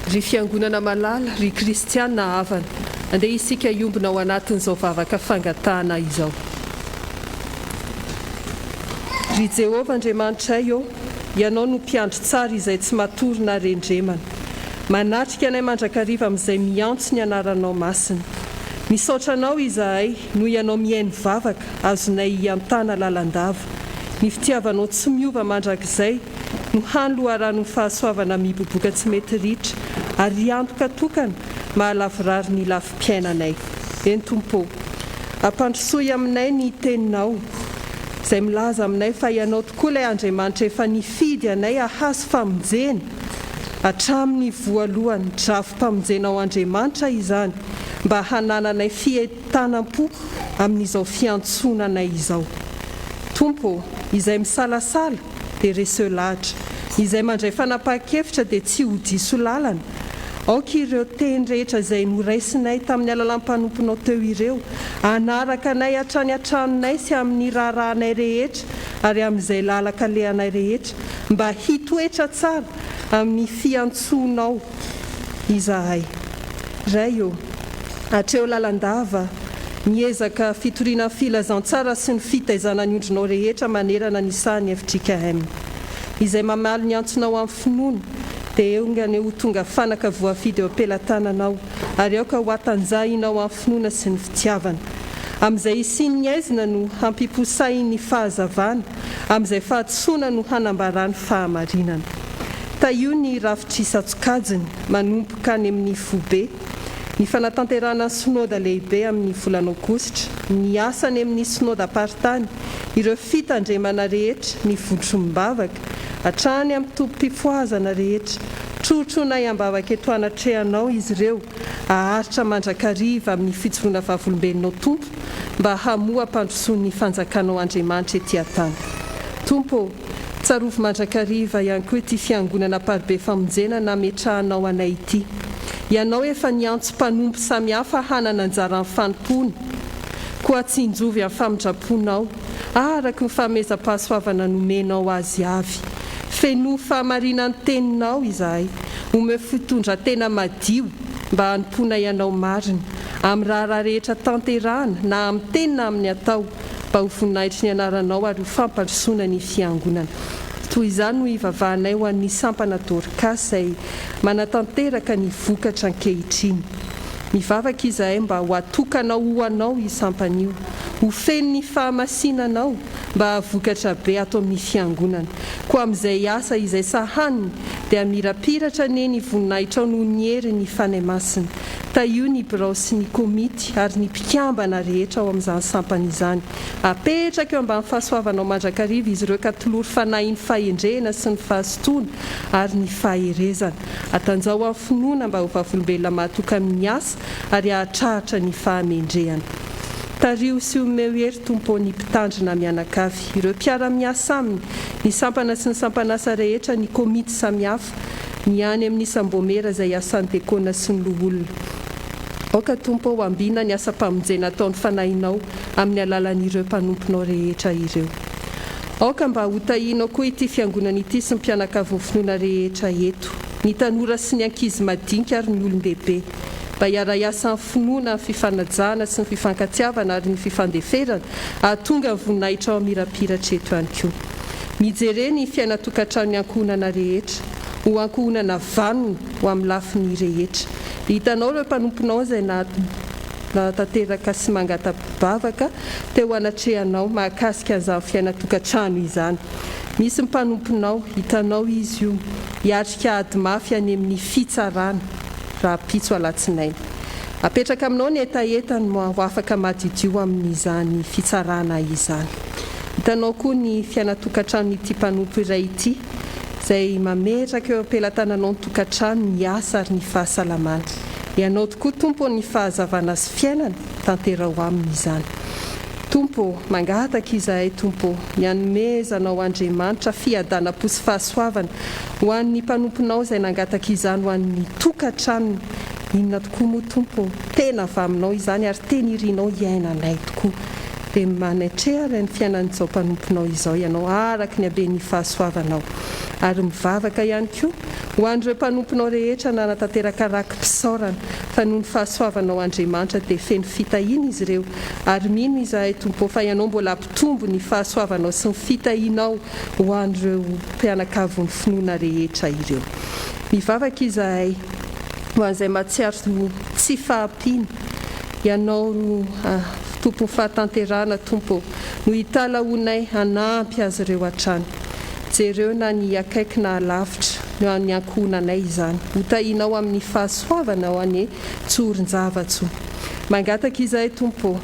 ry fiangonana malala ry kristiana havana andeha isika iombona ao anatin'izao vavaka fangatahana izao. Ry Jehova Andriamanitra io, ianao no mpiandry tsara izay tsy matorina rendremana. Manatrika anay mandrakariva amin'izay miantso ny anaranao masina. Misaotra anao izahay no ianao mihaino vavaka azonay hiampitana lalandava. Ny fitiavanao tsy miova mandrakizay no hanoloharaha ny fahasoavana miboboka tsy mety ritra ary antoka tokana mahalavorary ny lafi-piainanay. Eny Tompo, ampandrosoy aminay ny teninao izay milaza aminay fa ianao tokoa ilay Andriamanitra efa nifidy anay ahazo famonjena hatramin'ny voalohany drafo-pamonjena ao Andriamanitra izany mba hanananay fientanam-po amin'izao fiantsonanay izao. Tompo, izay misalasala dia reselahatra, izay mandray fanapa-kevitra dia tsy ho diso lalana. Aoka ireo teny rehetra izay noraisinay tamin'ny alalam-panomponao teo ireo, anaraka anay hatrany antranonay sy amin'ny raharahanay rehetra ary amin'izay lalaka lehanay rehetra mba hitoetra tsara amin'ny fiantsonao izahay. Ray eo, hatreo lalandava miezaka fitoriana filazantsara sy ny fitaizana ny ondrinao rehetra manerana ny sahany F.J.K.M izay mamaly ny antsonao amin'ny finoana dia eo ngany ho tonga fanaka voafidy eo ampelantananao ary aoka ho atanjahinao amin'ny finoana sy ny fitiavana. Amin'izay isiany ny aizina no hampiposahin'ny fahazavana, amin'izay fahatsoana no hanambarany fahamarinana. Taio ny rafitry-satsokajiny manompoka any amin'ny fobe, ny fanatanterana synôda lehibe amin'ny volana aogositra, ny asany amin'ny synôda apartany, ireo fitandremana rehetra, ny vondrom-bavaka, hatrany amin'ny tompom-pifoazana rehetra, trotrona am-bavaka eto anatrehanao izy ireo, aharitra mandrakariva amin'ny fijoroana vavolombelonao Tompo, mba hamoa ampandrosoan'ny fanjakanao Andriamanitra ety an-tany. Tompo, tsarovy mandrakariva ihany koa ity fiangonana Amparibe Famonjena nametrahanao anay ity. Ianao efa niantso mpanompo samihafa hanana anjara amin'ny fanompona, koa tsy injovy amin'ny famindraponao, araka ny famezam-pahasoavana nomenao azy avy. Feno fahamarinan'ny teninao izahay, ome fitondra tena madio mba hanompona ianao marina, amin'ny raharaha rehetra tanterahana na amin'ny teny na amin'ny atao, mba ho voninahitry ny anaranao ary ho fampandrosoana ny fiangonana. Toy izany no ivavahanay ho an'ny sampana Dorkasy izay manatanteraka ny vokatra ankehitriny. Mivavaka izahay mba ho atokanao ho anao i sampanio, ho feno ny fahamasinanao mba havokatra be ato amin'ny fiangonana. Koa amin'izay asa izay sahaniny dia mirapiratra neny voninahitrao no ny hery ny fanay masina. Taio ny birao sy ny komity ary ny mpikambana rehetra ao amin'izany sampana izany. Apetraka eo ambany fahasoavanao mandrakariva izy ireo ka tolory fanahy ny fahendrena sy ny fahasotoana ary ny faherezana. Atanjao amin'ny finoana mba ho vavolombelona mahatoka amin'ny asa ary hahatrahatra ny fahamendrehana. Tario sy omeo hery Tompo ny mpitandrina mianakavy, ireo mpiara-miasa aminy, ny sampana sy ny sampanasa rehetra, ny komity samihafa, ny any amin'ny isam-bomera izay asan'ny dekona sy ny loholona. Aoka Tompo ho ambina ny asa-pamonjena ataon'ny fanahinao amin'ny alalan'ireo mpanomponao rehetra ireo. Aoka mba ho tahinao koa ity fiangonana ity sy ny mpianakavy ny finoana rehetra eto, ny tanora sy ny ankizy madinika ary ny olon-dehibe, mba hiara-iasa amin'ny finoana, ny fifanajana sy ny fifankatiavana ary ny fifandeferana, ahatonga ny voninahitra ao mirapiratra eto ihany koa. Mijere ny fiainatokantrano ny ankohonana rehetra, ho ankohonana vanona ho amin'ny lafiny rehetra. Hitanao ireo mpanomponao izay natanteraka sy mangata-bavaka teo anatrehanao mahakasika an'izany fiainatokantrano izany. Misy mpanomponao, hitanao izy io, hiatrika ady mafy any amin'ny fitsarana raha pitso alatsinainy. Apetraka aminao ny etaetany ho afaka madidio amin'izany fitsarana izany. Hitanao koa ny fiainatokantrano ity mpanompo iray ity, izay mametraka eo ampelantananao ny tokantrano ny asa ary ny fahasalamana. Ianao tokoa Tompo ny fahazavana sy fiainana, tantera ho aminy izany. Tompo, mangataka izahay Tompo, nianomezanao Andriamanitra fiadana-po sy fahasoavana ho an'ny mpanomponao izay nangataka izany ho an'ny tokantrano. Inona tokoa moa Tompo, tena avaminao izany ary tena irinao iainanay tokoa. dia manatrehara ny fiainan'izao mpanomponao izao ianao araka ny habe ny fahasoavanao ary mivavaka ihany koa ho an'ireo mpanomponao rehetra na natateraka rakim-pisaorana fa noho ny fahasoavanao Andriamanitra dia feno fitahiana izy ireo ary mino izahay Tompo fa ianao mbola ampitombo ny fahasoavanao sy ny fitahianao ho an'ireo mpianakavy ny finoana rehetra ireo. Mivavaka izahay ho an'izay mahatsiaro tsy fahampiana ianao tompo fahatanterana Tompo no hitalaonay hanampy azy ireo hatrany jereo na ny akaiky na lavitra no ny ankohonanay izany ho tahinao amin'ny fahasoavana ho any tsoron-javatso. Mangataka izahay Tompo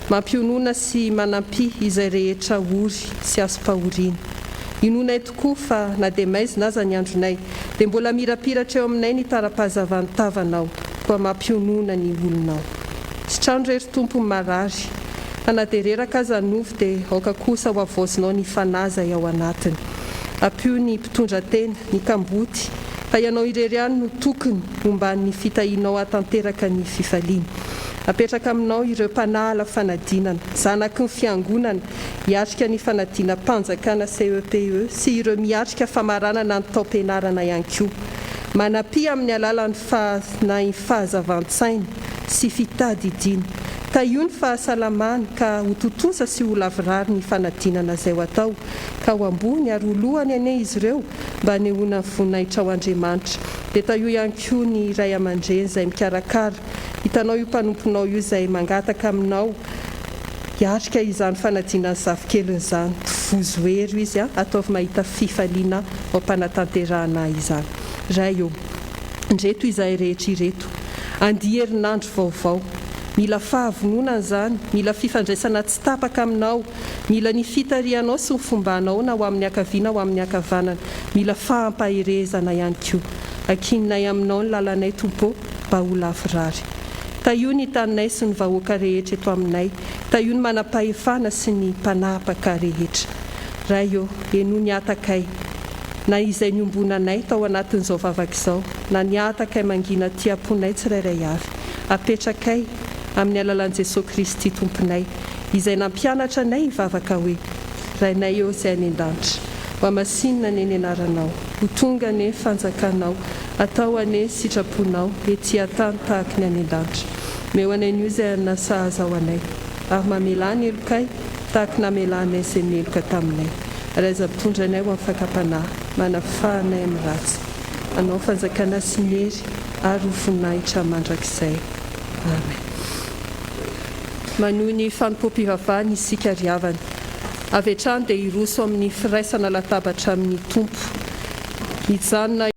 mampionona sy manampy izay rehetra ory sy asom-pahoriana. Inonay tokoa fa na dia maizina aza ny andronay dia mbola mirapiratra eo aminay ny tara-pahazavan-tavanao koa mampionona ny olonao. Sitrano rery Tompo marary fa na dia reraka aza novy dia aoka kosa ho avozinao ny fanaza ao anatiny. Apio ny mpitondra tena ny kamboty fa ianao irery ihany no tokony momban'ny fitahianao hatanteraka ny fifaliana. Apetraka aminao ireo mpanala fanadinana zanaky ny fiangonana hiatrika ny fanadina mpanjakana CEPE sy ireo miatrika famaranana ny tao-pianarana ihany koa. Manampy amin'ny alalan'ny fahazavan-tsaina sy fitadidiana ka io ny fahasalamana ka ho totosa sy ho lavirary ny fanadinana izay ho atao ka ho ambony ary ho lohany ane izy ireo mba nehoana voninahitra ao Andriamanitra. Dia taio ihany koa ny ray aman-dreny izay mikarakara hitanao io mpanomponao io izay mangataka aminao hiatrika izany fanadinany zafikeliny izany vozo hery izy ataovy mahita fifaliana ao mpanatanterahana izany. Ray eo ndreto izahay rehetra ireto andia herinandro vaovao mila fahavononana izany mila fifandraisana tsy tapaka aminao mila ny fitarianao sy ny fombanao na ho amin'ny akaviana ho amin'ny akavanana mila fahampaherezana ihany koa ankininay aminao ny lalanay Tompo mba ho lavirary. Taio ny taninay sy ny vahoaka rehetra eto aminay taio ny manam-pahefana sy ny mpanapaka rehetra. Ray eo eno ny atakay na izay niombonanay tao anatin'izao vavaka izao na ny atakay mangina tiaponay tsirairay avy apetrakay amin'ny alalan'i Jesosy Kristy Tomponay izay nampianatra anay hivavaka hoe rainay eo izay any an-danitra ho amasinina ny anaranao ho tonga ane fanjakanao atao ane sitraponao ety an-tany tahaka ny any an-danitra meo anay nio izay nasahaza ao anay ary mamelany elokay tahaka namelanay izay meloka taminay ary aza mpitondra anay ho amin'ny fakapanahy manafahanay amin'ny ratsy anao fanjakana sy ny hery ary ho voninahitra mandrakizay. Amen. Manohy ny fanompoam-pivavahana isika riavana avy hatrany dia hiroso amin'ny firaisana latabatra amin'ny Tompo hijanona